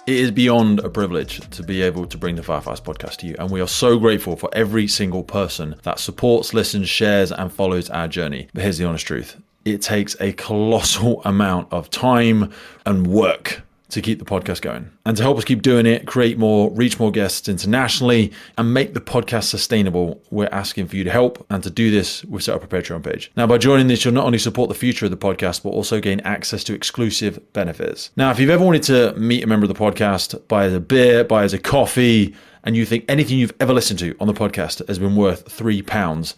It is beyond a privilege to be able to bring the Firefighters podcast to you, and we are so grateful for every single person that supports, listens, shares, and follows our journey. But here's the honest truth. It takes a colossal amount of time and work to keep the podcast going. And to help us keep doing it, create more, reach more guests internationally, and make the podcast sustainable, we're asking for you to help. And to do this, we've set up a Patreon page. Now, by joining this, you'll not only support the future of the podcast, but also gain access to exclusive benefits. Now, if you've ever wanted to meet a member of the podcast, buy us a beer, buy us a coffee, and you think anything you've ever listened to on the podcast has been worth £3,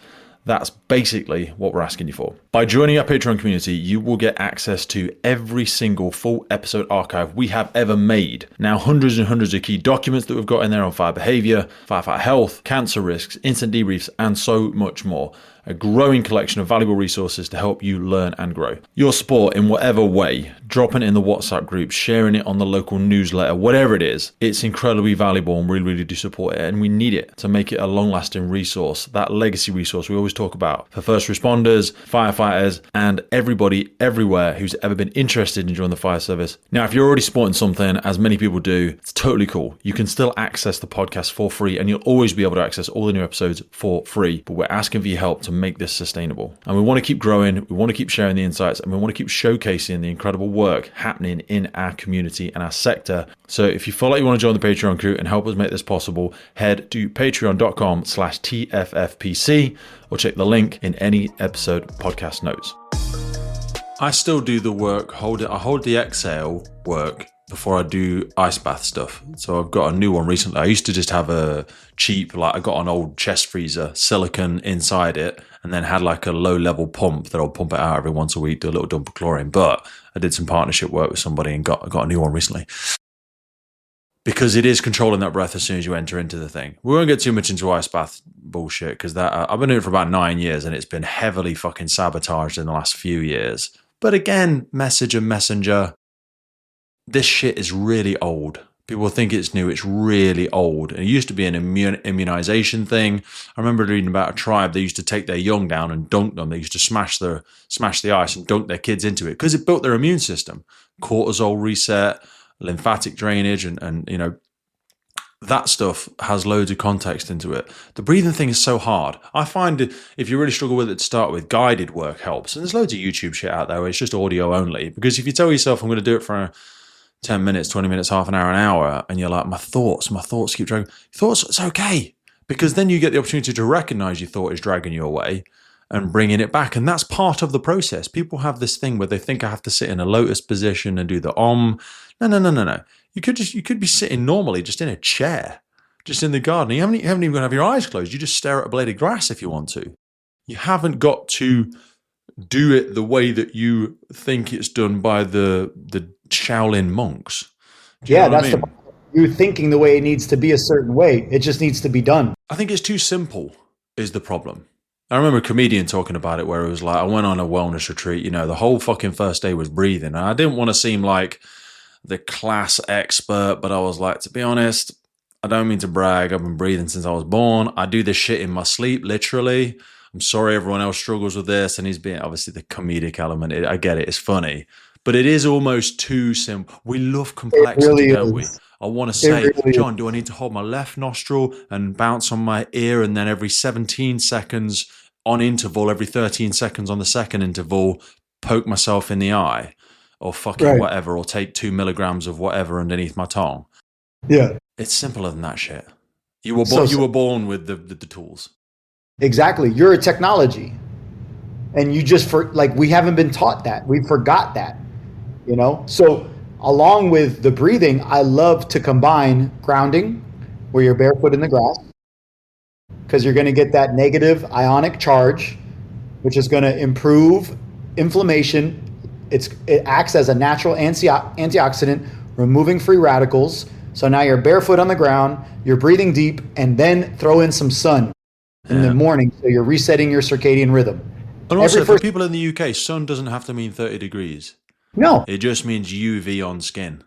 that's basically what we're asking you for. By joining our Patreon community, you will get access to every single full episode archive we have ever made. Now, hundreds and hundreds of key documents that we've got in there on fire behavior, firefighter health, cancer risks, instant debriefs, and so much more. A growing collection of valuable resources to help you learn and grow. Your support in whatever way, dropping it in the WhatsApp group, sharing it on the local newsletter, whatever it is, it's incredibly valuable, and we really do support it, and we need it to make it a long-lasting resource, that legacy resource we always talk about for first responders, firefighters, and everybody everywhere who's ever been interested in joining the fire service. Now, if you're already supporting something, as many people do, it's totally cool. You can still access the podcast for free, and you'll always be able to access all the new episodes for free, but we're asking for your help to make this sustainable. And we want to keep growing, we want to keep sharing the insights, and we want to keep showcasing the incredible work happening in our community and our sector. So if you feel like you want to join the Patreon crew and help us make this possible, head to patreon.com/TFFPC or check the link in any episode podcast notes. I still do the work, I hold the exhale work before I do ice bath stuff. So I've got a new one recently. I used to just have a cheap, I got an old chest freezer, silicone inside it, and then had like a low level pump that I'll pump it out every once a week, do a little dump of chlorine. But I did some partnership work with somebody and got a new one recently. Because it is controlling that breath as soon as you enter into the thing. We won't get too much into ice bath bullshit, because I've been doing it for about 9 years and it's been heavily fucking sabotaged in the last few years. But again, message and messenger, this shit is really old. People think it's new. It's really old. And it used to be an immunization thing. I remember reading about a tribe. They used to take their young down and dunk them. They used to smash the ice and dunk their kids into it because it built their immune system. Cortisol reset, lymphatic drainage, and you know, that stuff has loads of context into it. The breathing thing is so hard. I find if you really struggle with it to start with, guided work helps. And there's loads of YouTube shit out there where it's just audio only. Because if you tell yourself, I'm going to do it for 10 minutes, 20 minutes, half an hour, and you're like, my thoughts keep dragging. Thoughts, it's okay. because then you get the opportunity to recognize your thought is dragging you away and bringing it back. And that's part of the process. People have this thing where they think I have to sit in a lotus position and do the om. No. You could be sitting normally just in a chair, just in the garden. You haven't even got to have your eyes closed. You just stare at a blade of grass if you want to. You haven't got to do it the way that you think it's done by the Shaolin monks. Yeah, that's you're thinking the way it needs to be a certain way. It just needs to be done. I think it's too simple is the problem. I remember a comedian talking about it where it was like, I went on a wellness retreat, the whole fucking first day was breathing. And I didn't want to seem like the class expert, but I was like, to be honest, I don't mean to brag. I've been breathing since I was born. I do this shit in my sleep, literally. I'm sorry everyone else struggles with this. And he's being obviously the comedic element. I get it. It's funny. But it is almost too simple. We love complexity, don't we? I want to say, John, do I need to hold my left nostril and bounce on my ear and then every 17 seconds on interval, every 13 seconds on the second interval, poke myself in the eye or fucking whatever, or take 2 milligrams of whatever underneath my tongue? Yeah. It's simpler than that shit. You were born with the tools. Exactly. You're a technology. And you just, we haven't been taught that. We forgot that, So along with the breathing, I love to combine grounding, where you're barefoot in the grass, because you're going to get that negative ionic charge, which is going to improve inflammation. It acts as a natural antioxidant, removing free radicals. So now you're barefoot on the ground, you're breathing deep, and then throw in some sun in the morning, so you're resetting your circadian rhythm. And also, for people in the UK, sun doesn't have to mean 30 degrees. No. It just means UV on skin.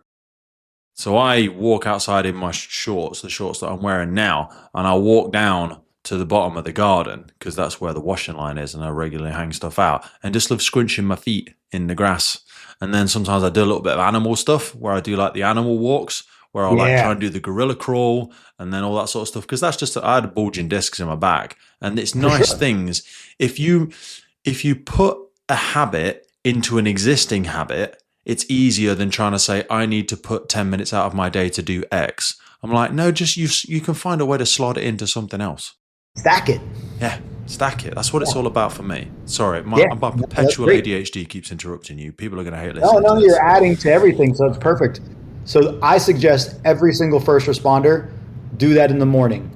So I walk outside in my shorts, the shorts that I'm wearing now, and I walk down to the bottom of the garden because that's where the washing line is, and I regularly hang stuff out and just love scrunching my feet in the grass. And then sometimes I do a little bit of animal stuff where I do like the animal walks, where I'll try and do the gorilla crawl and then all that sort of stuff. Because that's just, I had bulging discs in my back. And it's nice things. If you put a habit into an existing habit, it's easier than trying to say, I need to put 10 minutes out of my day to do X. I'm like, no, just you can find a way to slot it into something else. Stack it. Yeah, stack it. That's what it's all about for me. Sorry, my perpetual ADHD keeps interrupting you. People are going to hate listening to this. You're adding to everything, so it's perfect. So I suggest every single first responder do that in the morning.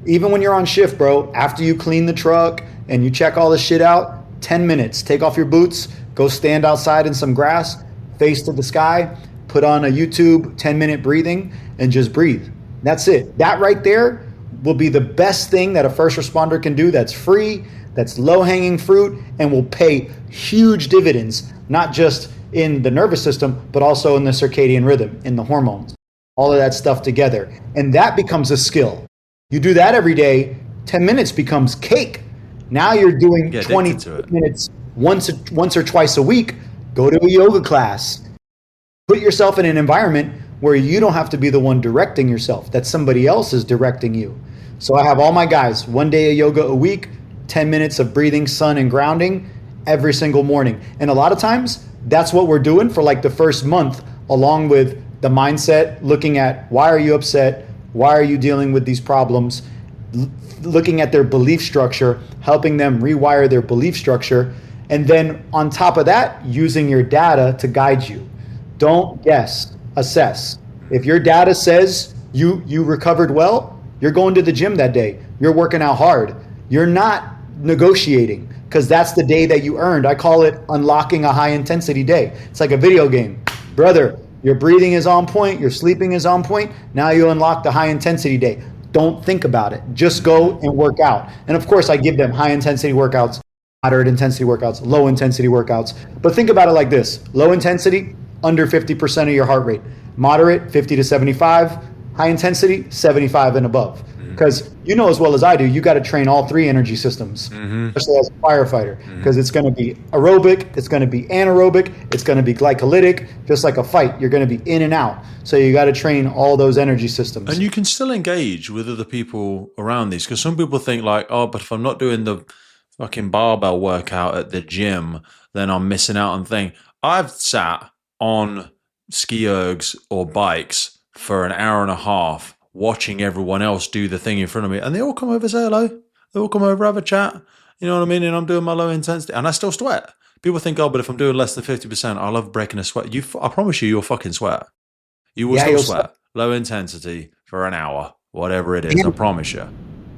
Even when you're on shift, bro, after you clean the truck and you check all the shit out, 10 minutes, take off your boots, go stand outside in some grass, face to the sky, put on a YouTube 10-minute breathing and just breathe. That's it. That right there will be the best thing that a first responder can do. That's free, that's low-hanging fruit, and will pay huge dividends, not just in the nervous system, but also in the circadian rhythm, in the hormones, all of that stuff together. And that becomes a skill. You do that every day, 10 minutes becomes cake. Now you're doing 20 minutes once or twice a week. Go to a yoga class. Put yourself in an environment where you don't have to be the one directing yourself, that somebody else is directing you. So I have all my guys, 1 day of yoga a week, 10 minutes of breathing, sun, and grounding every single morning. And a lot of times, that's what we're doing for like the first month, along with the mindset, looking at why are you upset? Why are you dealing with these problems? Looking at their belief structure, helping them rewire their belief structure. And then on top of that, using your data to guide you. Don't guess, assess. If your data says you recovered well, you're going to the gym that day. You're working out hard. You're not negotiating, because that's the day that you earned. I call it unlocking a high intensity day. It's like a video game. Brother, your breathing is on point, your sleeping is on point. Now you unlock the high intensity day. Don't think about it. Just go and work out. And of course, I give them high intensity workouts, moderate intensity workouts, low intensity workouts. But think about it like this. Low intensity, under 50% of your heart rate. Moderate, 50 to 75. High intensity, 75 and above. Because you know as well as I do, you got to train all three energy systems, especially as a firefighter, because it's going to be aerobic, it's going to be anaerobic, it's going to be glycolytic. Just like a fight, you're going to be in and out. So you got to train all those energy systems. And you can still engage with other people around these, because some people think like, oh, but if I'm not doing the fucking barbell workout at the gym, then I'm missing out on thing. I've sat on ski ergs or bikes for an hour and a half watching everyone else do the thing in front of me. And they all come over, say hello. They all come over, have a chat. You know what I mean? And I'm doing my low intensity and I still sweat. People think, oh, but if I'm doing less than 50%, I love breaking a sweat. I promise you'll fucking sweat. You will still sweat. Low intensity for an hour, whatever it is. I promise you.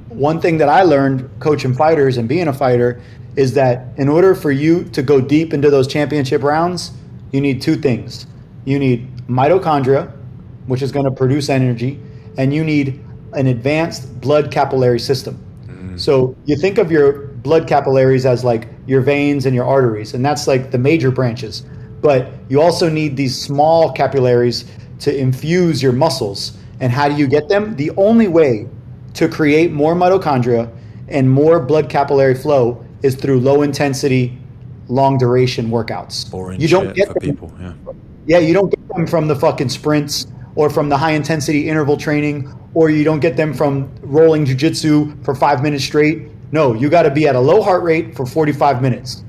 One thing that I learned coaching fighters and being a fighter is that in order for you to go deep into those championship rounds, you need two things. You need mitochondria, which is going to produce energy, and you need an advanced blood capillary system. So you think of your blood capillaries as like your veins and your arteries, and that's like the major branches. But you also need these small capillaries to infuse your muscles. And how do you get them? The only way to create more mitochondria and more blood capillary flow is through low intensity, long duration workouts. Boring. You don't get for people. Yeah, you don't get them from the fucking sprints or from the high intensity interval training, or you don't get them from rolling jiu-jitsu for 5 minutes straight. No, you got to be at a low heart rate for 45 minutes.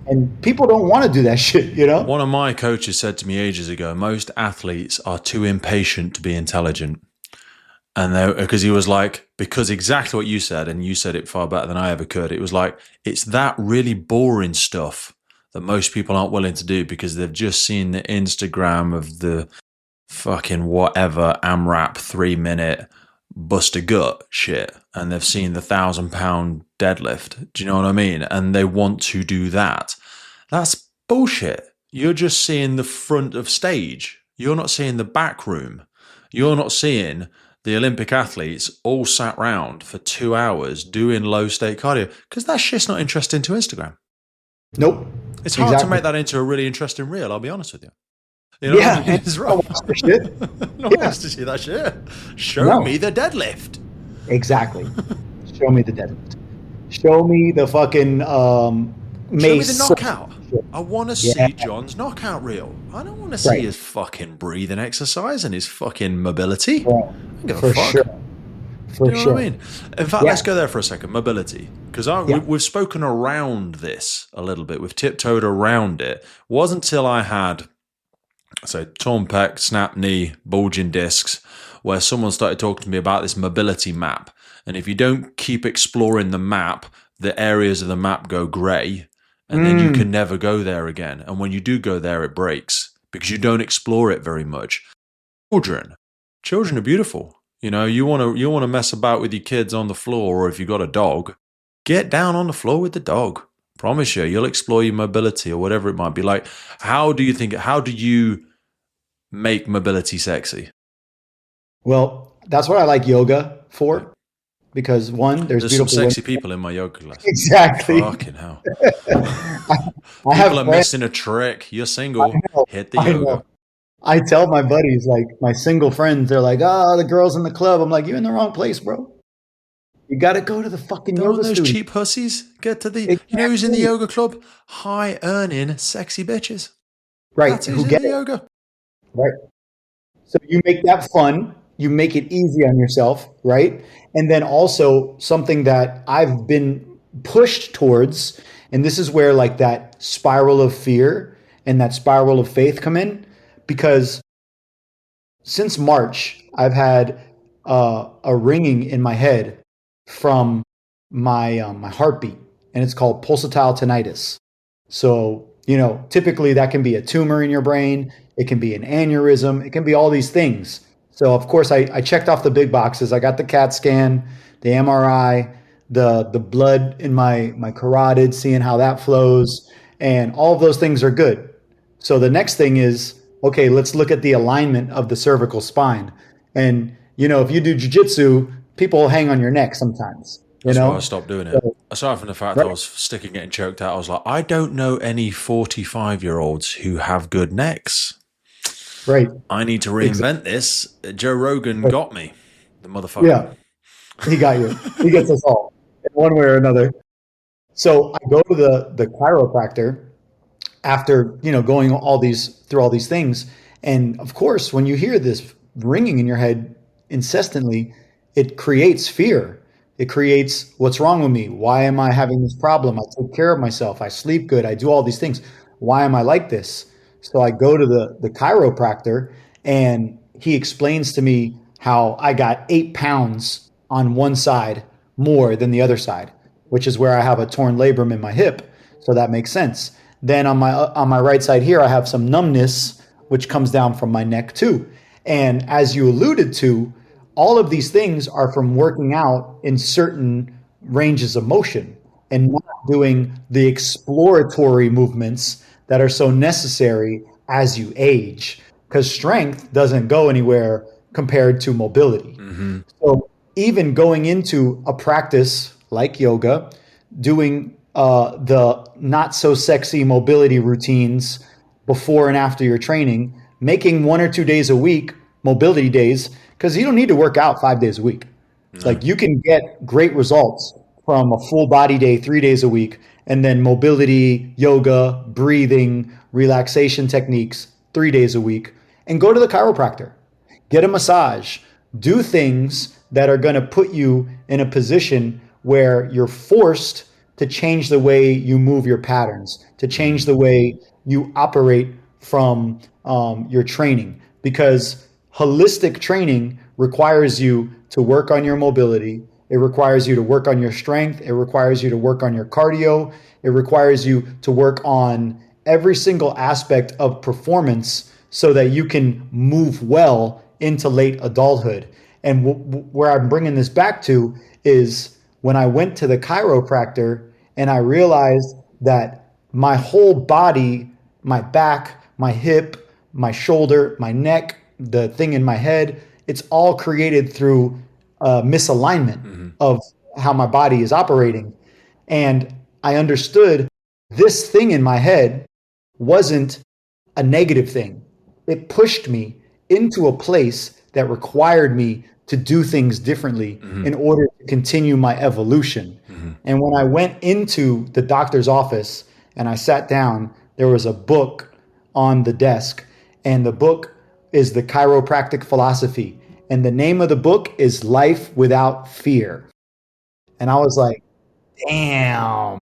And people don't want to do that shit, you know? One of my coaches said to me ages ago, most athletes are too impatient to be intelligent. And because he was like, because exactly what you said, and you said it far better than I ever could, it was like, it's that really boring stuff that most people aren't willing to do because they've just seen the Instagram of the fucking whatever AMRAP 3-minute bust a gut shit, and they've seen the 1,000-pound deadlift. Do you know what I mean? And they want to do that. That's bullshit. You're just seeing the front of stage. You're not seeing the back room. You're not seeing the Olympic athletes all sat round for 2 hours doing low stake cardio, because that shit's not interesting to Instagram. Nope. It's hard to make that into a really interesting reel, I'll be honest with you. You know, yeah, it's right. No one wants to see that shit. Show me the deadlift. Exactly. Show me the deadlift. Show me the fucking Show me the knockout. I want to see John's knockout reel. I don't want to see his fucking breathing exercise and his fucking mobility. I don't give a fuck. Sure. You know what I mean? In fact, let's go there for a second. Mobility. Because we've spoken around this a little bit. We've tiptoed around it. It wasn't until I had torn pec, snapped knee, bulging discs, where someone started talking to me about this mobility map. And if you don't keep exploring the map, the areas of the map go grey, and then you can never go there again. And when you do go there, it breaks because you don't explore it very much. Children are beautiful. You know, you want to mess about with your kids on the floor, or if you've got a dog, get down on the floor with the dog. Promise you'll explore your mobility or whatever it might be. Like, how do you make mobility sexy? Well, that's what I like yoga for, because one, there's beautiful some sexy people in my yoga class. Exactly. Fucking hell. People are missing a trick. You're single. Hit the yoga. I tell my buddies, like my single friends, they're like, the girls in the club. I'm like, you're in the wrong place, bro. You got to go to the fucking yoga those studio. Cheap hussies get to the, You know who's in the yoga club? High earning, sexy bitches. Right. That's who get the yoga. Right. So you make that fun. You make it easy on yourself. Right. And then also something that I've been pushed towards, and this is where like that spiral of fear and that spiral of faith come in, because since March, I've had a ringing in my head from my heartbeat, and it's called pulsatile tinnitus. So, you know, typically that can be a tumor in your brain. It can be an aneurysm. It can be all these things. So, of course, I checked off the big boxes. I got the CAT scan, the MRI, the blood in my carotid, seeing how that flows, and all of those things are good. So the next thing is, okay, let's look at the alignment of the cervical spine. And, you know, if you do jiu-jitsu, people hang on your neck sometimes. That's why I stopped doing it. Aside from the fact that I was sick of getting choked out, I was like, I don't know any 45-year-olds who have good necks. Right. I need to reinvent this. Joe Rogan got me, the motherfucker. Yeah, he got you. He gets us all in one way or another. So I go to the chiropractor after, you know, going through all these things. And of course, when you hear this ringing in your head incessantly, it creates fear. It creates, what's wrong with me? Why am I having this problem? I take care of myself. I sleep good. I do all these things. Why am I like this? So I go to the chiropractor, and he explains to me how I got 8 pounds on one side more than the other side, which is where I have a torn labrum in my hip. So that makes sense. Then on my right side here, I have some numbness, which comes down from my neck too. And as you alluded to, all of these things are from working out in certain ranges of motion and not doing the exploratory movements that are so necessary as you age, because strength doesn't go anywhere compared to mobility. So even going into a practice like yoga, doing the not so sexy mobility routines before and after your training, making 1 or 2 days a week mobility days, because you don't need to work out 5 days a week. It's like you can get great results from a full body day 3 days a week, and then mobility, yoga, breathing, relaxation techniques 3 days a week, and go to the chiropractor, get a massage, do things that are going to put you in a position where you're forced to change the way you move your patterns, to change the way you operate from your training, because holistic training requires you to work on your mobility. It requires you to work on your strength. It requires you to work on your cardio. It requires you to work on every single aspect of performance so that you can move well into late adulthood. And where I'm bringing this back to is when I went to the chiropractor and I realized that my whole body, my back, my hip, my shoulder, my neck, the thing in my head, it's all created through misalignment of how my body is operating. And I understood this thing in my head wasn't a negative thing. It pushed me into a place that required me to do things differently in order to continue my evolution. And when I went into the doctor's office and I sat down, there was a book on the desk, and the book is The Chiropractic Philosophy. And the name of the book is Life Without Fear. And I was like, damn.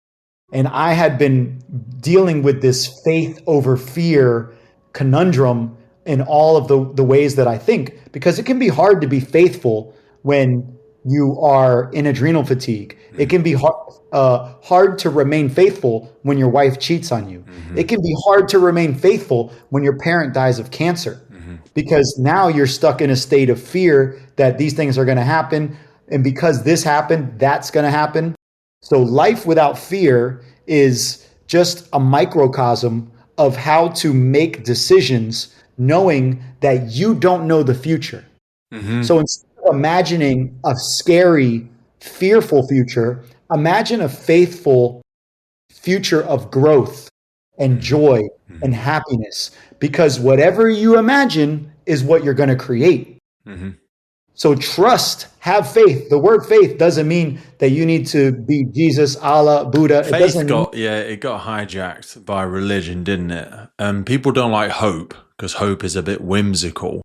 And I had been dealing with this faith over fear conundrum in all of the ways that I think, because it can be hard to be faithful when you are in adrenal fatigue. It can be hard to remain faithful when your wife cheats on you. It can be hard to remain faithful when your parent dies of cancer, because now you're stuck in a state of fear that these things are going to happen. And because this happened, that's going to happen. So life without fear is just a microcosm of how to make decisions knowing that you don't know the future. So instead of imagining a scary, fearful future, imagine a faithful future of growth and joy and happiness, because whatever you imagine is what you're going to create. So trust, have faith. The word faith doesn't mean that you need to be Jesus, Allah, Buddha. Faith got hijacked by religion, didn't it? And people don't like hope because hope is a bit whimsical.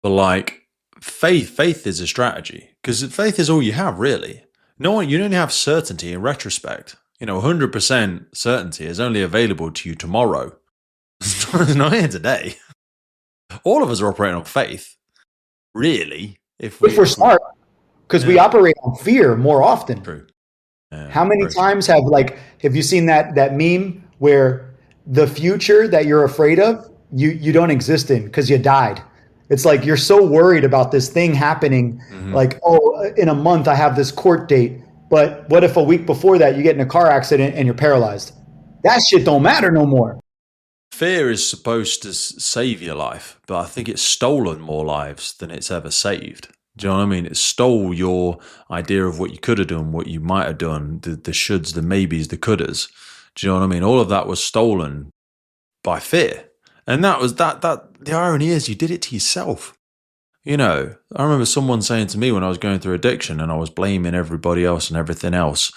But like faith is a strategy, because faith is all you have, really. You don't have certainty in retrospect. 100% certainty is only available to you tomorrow. It's not here today. All of us are operating on faith, really. If we're smart, because we operate on fear more often. True. How many times have you seen that meme where the future that you're afraid of, you don't exist in because you died? It's like you're so worried about this thing happening, like, oh, in a month I have this court date, but what if a week before that you get in a car accident and you're paralyzed? That shit don't matter no more. Fear is supposed to save your life, but I think it's stolen more lives than it's ever saved. Do you know what I mean? It stole your idea of what you could have done, what you might have done, the shoulds, the maybes, the couldas. Do you know what I mean? All of that was stolen by fear. And that was that the irony is you did it to yourself. I remember someone saying to me when I was going through addiction and I was blaming everybody else and everything else.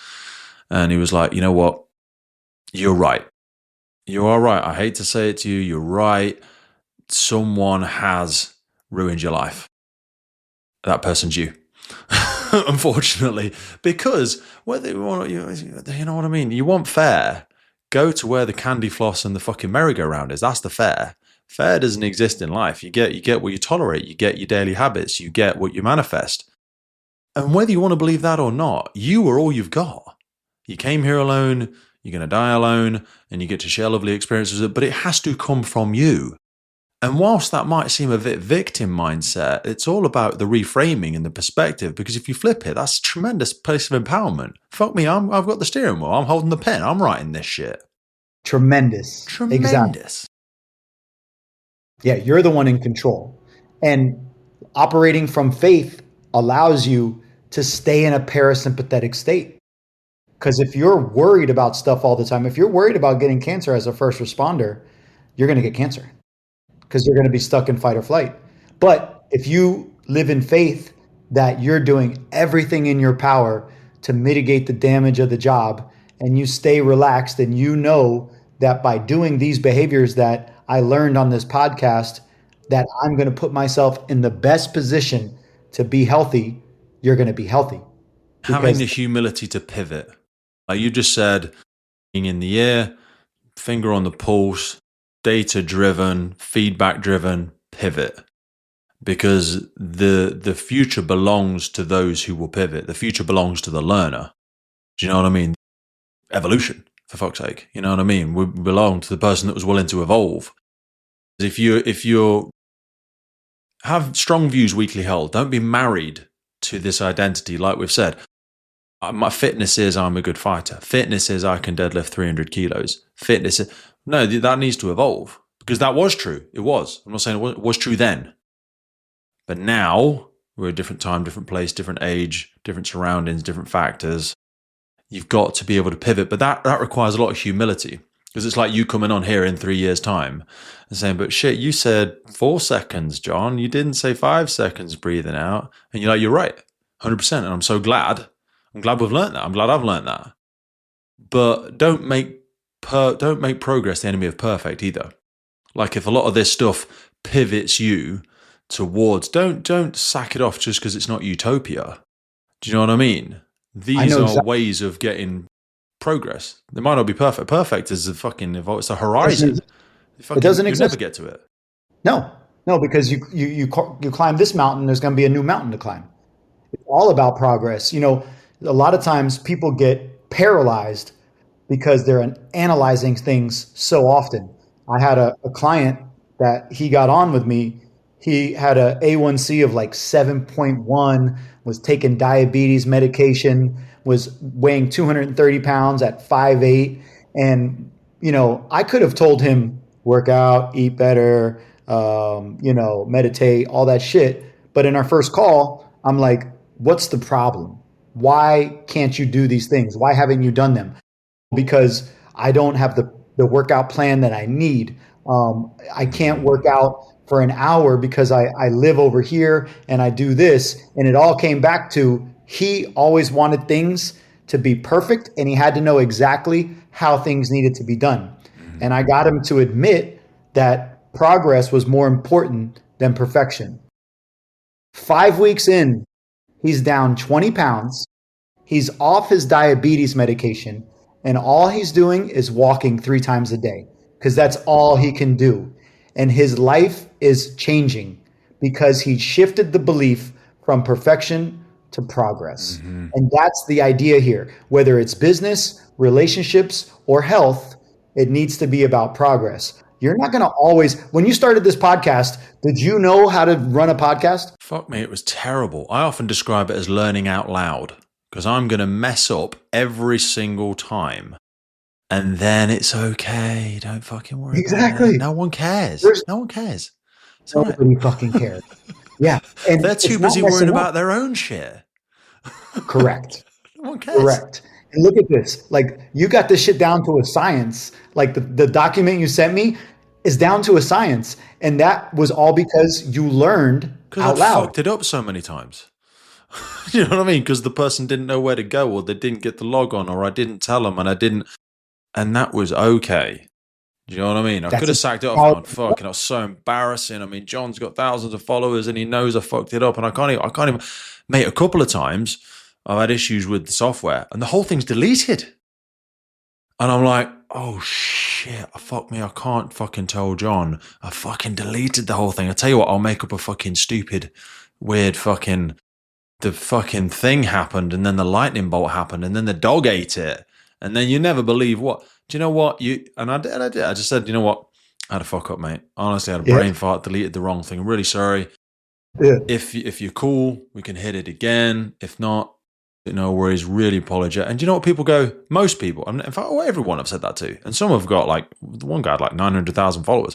And he was like, you know what? You're right. You are right. I hate to say it to you. You're right. Someone has ruined your life. That person's you. Unfortunately, because whether you want, you know what I mean? You want fair, go to where the candy floss and the fucking merry-go-round is. That's the fair. Fair doesn't exist in life. You get what you tolerate. You get your daily habits. You get what you manifest. And whether you want to believe that or not, you are all you've got. You came here alone. You're going to die alone, and you get to share lovely experiences. But it has to come from you. And whilst that might seem a bit victim mindset, it's all about the reframing and the perspective. Because if you flip it, that's a tremendous place of empowerment. Fuck me, I've got the steering wheel. I'm holding the pen. I'm writing this shit. Tremendous. Tremendous. Exactly. Yeah, you're the one in control. And operating from faith allows you to stay in a parasympathetic state. Because if you're worried about stuff all the time, if you're worried about getting cancer as a first responder, you're going to get cancer because you're going to be stuck in fight or flight. But if you live in faith that you're doing everything in your power to mitigate the damage of the job, and you stay relaxed, and you know that by doing these behaviors that I learned on this podcast, that I'm going to put myself in the best position to be healthy, you're going to be healthy. Having the humility to pivot. Like you just said, being in the air, finger on the pulse, data-driven, feedback-driven, pivot. Because the future belongs to those who will pivot. The future belongs to the learner. Do you know what I mean? Evolution, for fuck's sake. You know what I mean? We belong to the person that was willing to evolve. If you have strong views weakly held, don't be married to this identity. Like we've said, my fitness is I'm a good fighter. Fitness is I can deadlift 300 kilos. Fitness is, no, that needs to evolve because that was true. It was. I'm not saying it was true then. But now we're a different time, different place, different age, different surroundings, different factors. You've got to be able to pivot. But that requires a lot of humility. Because it's like you coming on here in 3 years' time and saying, but shit, you said 4 seconds, John. You didn't say 5 seconds breathing out. And you're like, you're right, 100%. And I'm so glad. I'm glad we've learned that. I'm glad I've learned that. But don't make progress the enemy of perfect either. Like if a lot of this stuff pivots you towards, don't sack it off just because it's not utopia. Do you know what I mean? These are ways of getting progress. They might not be perfect. Perfect is a fucking, it's a horizon. It doesn't exist. You'll never get to it. No, because you climb this mountain, there's going to be a new mountain to climb. It's all about progress. You know, a lot of times people get paralyzed because they're analyzing things so often. I had a client that he got on with me. He had a A1C of like 7.1, was taking diabetes medication, was weighing 230 pounds at 5'8". And, you know, I could have told him, work out, eat better, meditate, all that shit. But in our first call, I'm like, what's the problem? Why can't you do these things? Why haven't you done them? Because I don't have the workout plan that I need. I can't work out for an hour because I live over here and I do this. And it all came back to he always wanted things to be perfect and he had to know exactly how things needed to be done. And I got him to admit that progress was more important than perfection. 5 weeks in, he's down 20 pounds. He's off his diabetes medication. And all he's doing is walking 3 times a day because that's all he can do. And his life is changing because he shifted the belief from perfection to progress. Mm-hmm. And that's the idea here. Whether it's business, relationships, or health, it needs to be about progress. You're not going to always, when you started this podcast, did you know how to run a podcast? Fuck me, it was terrible. I often describe it as learning out loud because I'm going to mess up every single time. And then it's okay. Don't fucking worry. Exactly. About it. No one cares. No one cares. It's nobody fucking cares. Yeah. And they're too busy worrying about their own shit. Correct. No one cares. Correct. And look at this. Like, you got this shit down to a science. Like, the document you sent me is down to a science. And that was all because you learned out loud. Because I fucked it up so many times. You know what I mean? Because the person didn't know where to go, or they didn't get the log on, or I didn't tell them, and I didn't. And that was okay. Do you know what I mean? I could have sacked it off on fucking. It was so embarrassing. I mean, John's got thousands of followers and he knows I fucked it up. And I can't even, mate, a couple of times I've had issues with the software and the whole thing's deleted. And I'm like, oh shit. shit, fuck me, I can't fucking tell John. I fucking deleted the whole thing. I tell you what, I'll make up a fucking stupid, weird fucking, the fucking thing happened, and then the lightning bolt happened, and then the dog ate it. And then you never believe what, do you know what? I did. I just said, you know what? I had a fuck up, mate. Honestly, I had a brain fart, deleted the wrong thing. I'm really sorry. Yeah. If you're cool, we can hit it again. If not, no worries, really apologize. And do you know what people go? Most people, in fact, everyone I've said that to. And some have got like, the one guy had like 900,000 followers.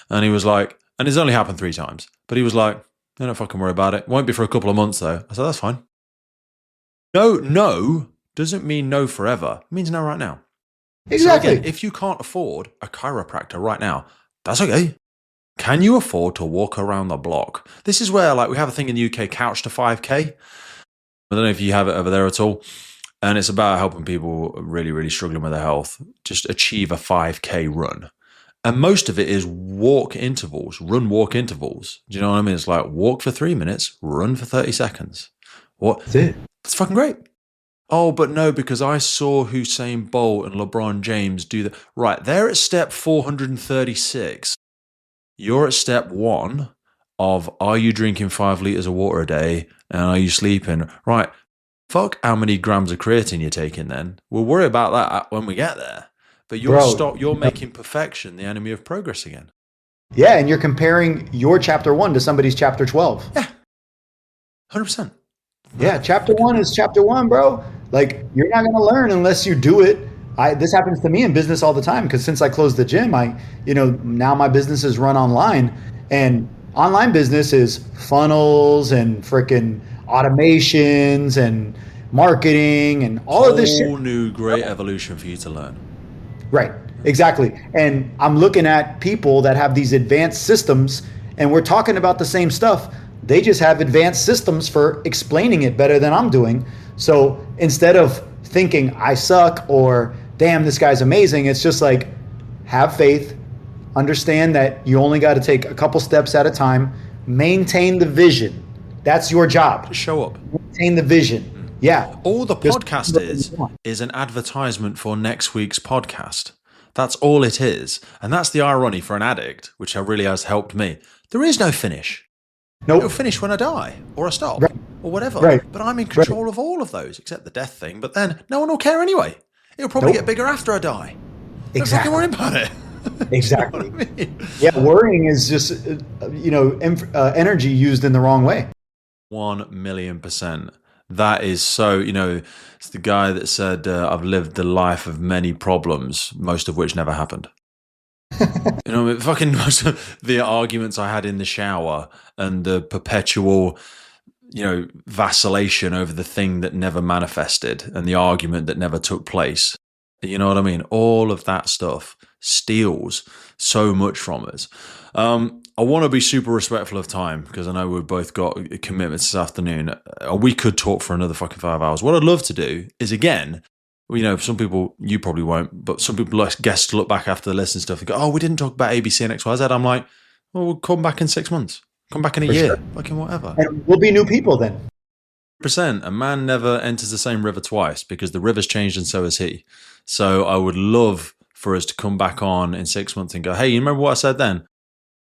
And he was like, and it's only happened 3 times. But he was like, don't fucking worry about it. Won't be for a couple of months though. I said, that's fine. No doesn't mean no forever. It means no right now. Exactly. So again, if you can't afford a chiropractor right now, that's okay. Can you afford to walk around the block? This is where, like, we have a thing in the UK, Couch to 5K. I don't know if you have it over there at all. And it's about helping people really, really struggling with their health just achieve a 5K run. And most of it is walk intervals, walk intervals. Do you know what I mean? It's like walk for 3 minutes, run for 30 seconds. What? That's it. That's fucking great. Oh, but no, because I saw Usain Bolt and LeBron James do that. Right, they're at step 436. You're at step 1 of, are you drinking 5 liters of water a day and are you sleeping? Right, fuck how many grams of creatine you're taking then. We'll worry about that when we get there. But you're making perfection the enemy of progress again. Yeah, and you're comparing your chapter 1 to somebody's chapter 12. Yeah, 100%. Yeah, chapter 1 is chapter 1, bro. Like, you're not going to learn unless you do it. This happens to me in business all the time, because since I closed the gym, now my business is run online, and online business is funnels and freaking automations and marketing and all of this shit. Whole new great evolution for you to learn. Right, exactly. And I'm looking at people that have these advanced systems, and we're talking about the same stuff. They just have advanced systems for explaining it better than I'm doing. So instead of thinking I suck or damn, this guy's amazing, it's just like, have faith, understand that you only got to take a couple steps at a time, maintain the vision. That's your job. Just show up. Maintain the vision. Yeah. All the podcast is an advertisement for next week's podcast. That's all it is. And that's the irony for an addict, which really has helped me. There is no finish. Nope. It'll finish when I die or I stop or whatever. Right. But I'm in control of all of those, except the death thing. But then no one will care anyway. It'll probably get bigger after I die. Exactly. Don't fucking worry about it. Exactly. You know what I mean? Yeah, worrying is just energy used in the wrong way. 1,000,000%. That is so, it's the guy that said, I've lived the life of many problems, most of which never happened. Fucking most of the arguments I had in the shower and the perpetual, vacillation over the thing that never manifested and the argument that never took place. You know what I mean? All of that stuff steals so much from us. I want to be super respectful of time because I know we've both got commitments this afternoon. We could talk for another fucking 5 hours. What I'd love to do is, again, some people, you probably won't, but some people like guests to look back after the listen stuff and go, oh, we didn't talk about ABC and XYZ. I'm like, well, we'll come back in 6 months. Come back in a year. Fucking whatever. And we'll be new people then. %. A man never enters the same river twice because the river's changed and so has he. So I would love for us to come back on in 6 months and go, hey, you remember what I said then?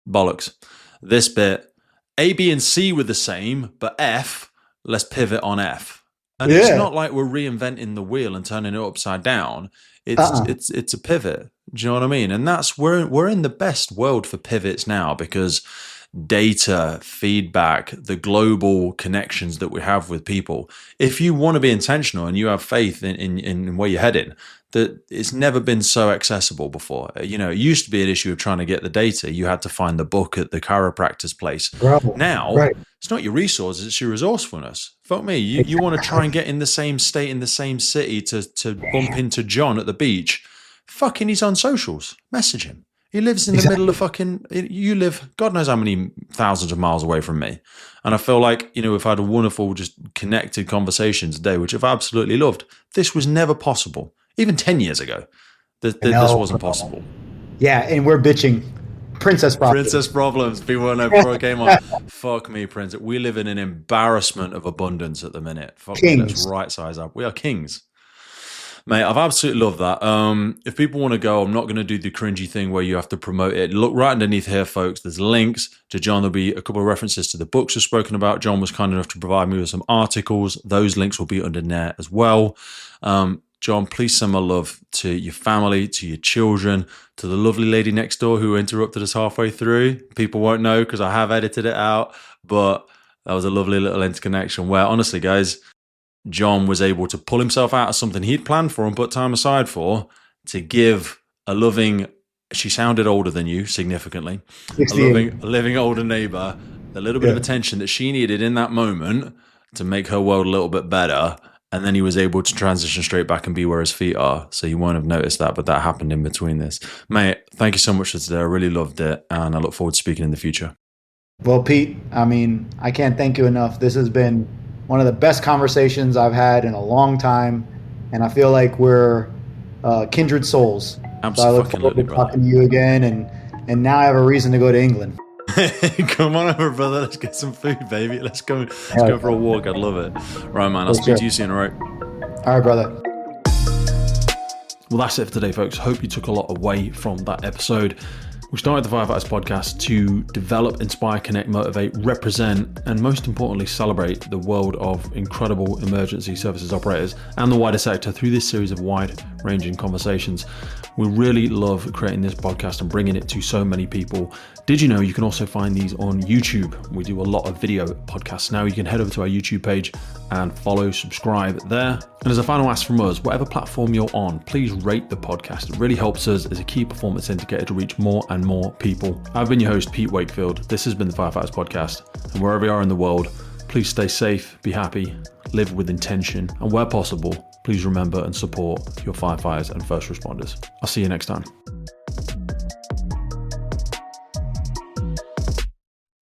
Bollocks. This bit, A, B, and C were the same, but F, let's pivot on F. And it's not like we're reinventing the wheel and turning it upside down. It's a pivot. Do you know what I mean? And we're in the best world for pivots now because data, feedback, the global connections that we have with people. If you want to be intentional and you have faith in where you're heading, that it's never been so accessible before. It used to be an issue of trying to get the data. You had to find the book at the chiropractor's place. Now, it's not your resources, it's your resourcefulness. Fuck me. You want to try and get in the same state, in the same city to bump into John at the beach. Fucking he's on socials. Message him. He lives in the middle of you live God knows how many thousands of miles away from me. And I feel like, we've had a wonderful, just connected conversation today, which I've absolutely loved. This was never possible. Even 10 years ago, this wasn't possible. Yeah, and we're bitching. Princess problems. Princess problems. People know before I came on. Fuck me, princess. We live in an embarrassment of abundance at the minute. Fuck me, let's right size up. We are kings. Mate, I've absolutely loved that. If people want to go, I'm not going to do the cringy thing where you have to promote it. Look right underneath here, folks. There's links to John. There'll be a couple of references to the books we've spoken about. John was kind enough to provide me with some articles. Those links will be under there as well. John, please send my love to your family, to your children, to the lovely lady next door who interrupted us halfway through. People won't know because I have edited it out, but that was a lovely little interconnection where, honestly, guys, John was able to pull himself out of something he'd planned for and put time aside for to give a loving, she sounded older than you significantly, a living older neighbor the little bit of attention that she needed in that moment to make her world a little bit better. And then he was able to transition straight back and be where his feet are. So you won't have noticed that, but that happened in between this. Mate, thank you so much for today. I really loved it. And I look forward to speaking in the future. Well, Pete, I mean, I can't thank you enough. This has been one of the best conversations I've had in a long time. And I feel like we're kindred souls. Absolutely. So I look forward to talking to you again. And now I have a reason to go to England. Come on over, brother. Let's get some food, baby. Let's go for a walk. I'd love it. Right, man. I'll speak to you soon, all right? All right, brother. Well, that's it for today, folks. Hope you took a lot away from that episode. We started the Firefighters podcast to develop, inspire, connect, motivate, represent, and most importantly, celebrate the world of incredible emergency services operators and the wider sector through this series of wide-ranging conversations. We really love creating this podcast and bringing it to so many people. Did you know you can also find these on YouTube? We do a lot of video podcasts now. You can head over to our YouTube page and follow, subscribe there. And as a final ask from us, whatever platform you're on, please rate the podcast. It really helps us as a key performance indicator to reach more and more people. I've been your host, Pete Wakefield. This has been the Firefighters Podcast. And wherever you are in the world, please stay safe, be happy, live with intention, and where possible, please remember and support your firefighters and first responders. I'll see you next time.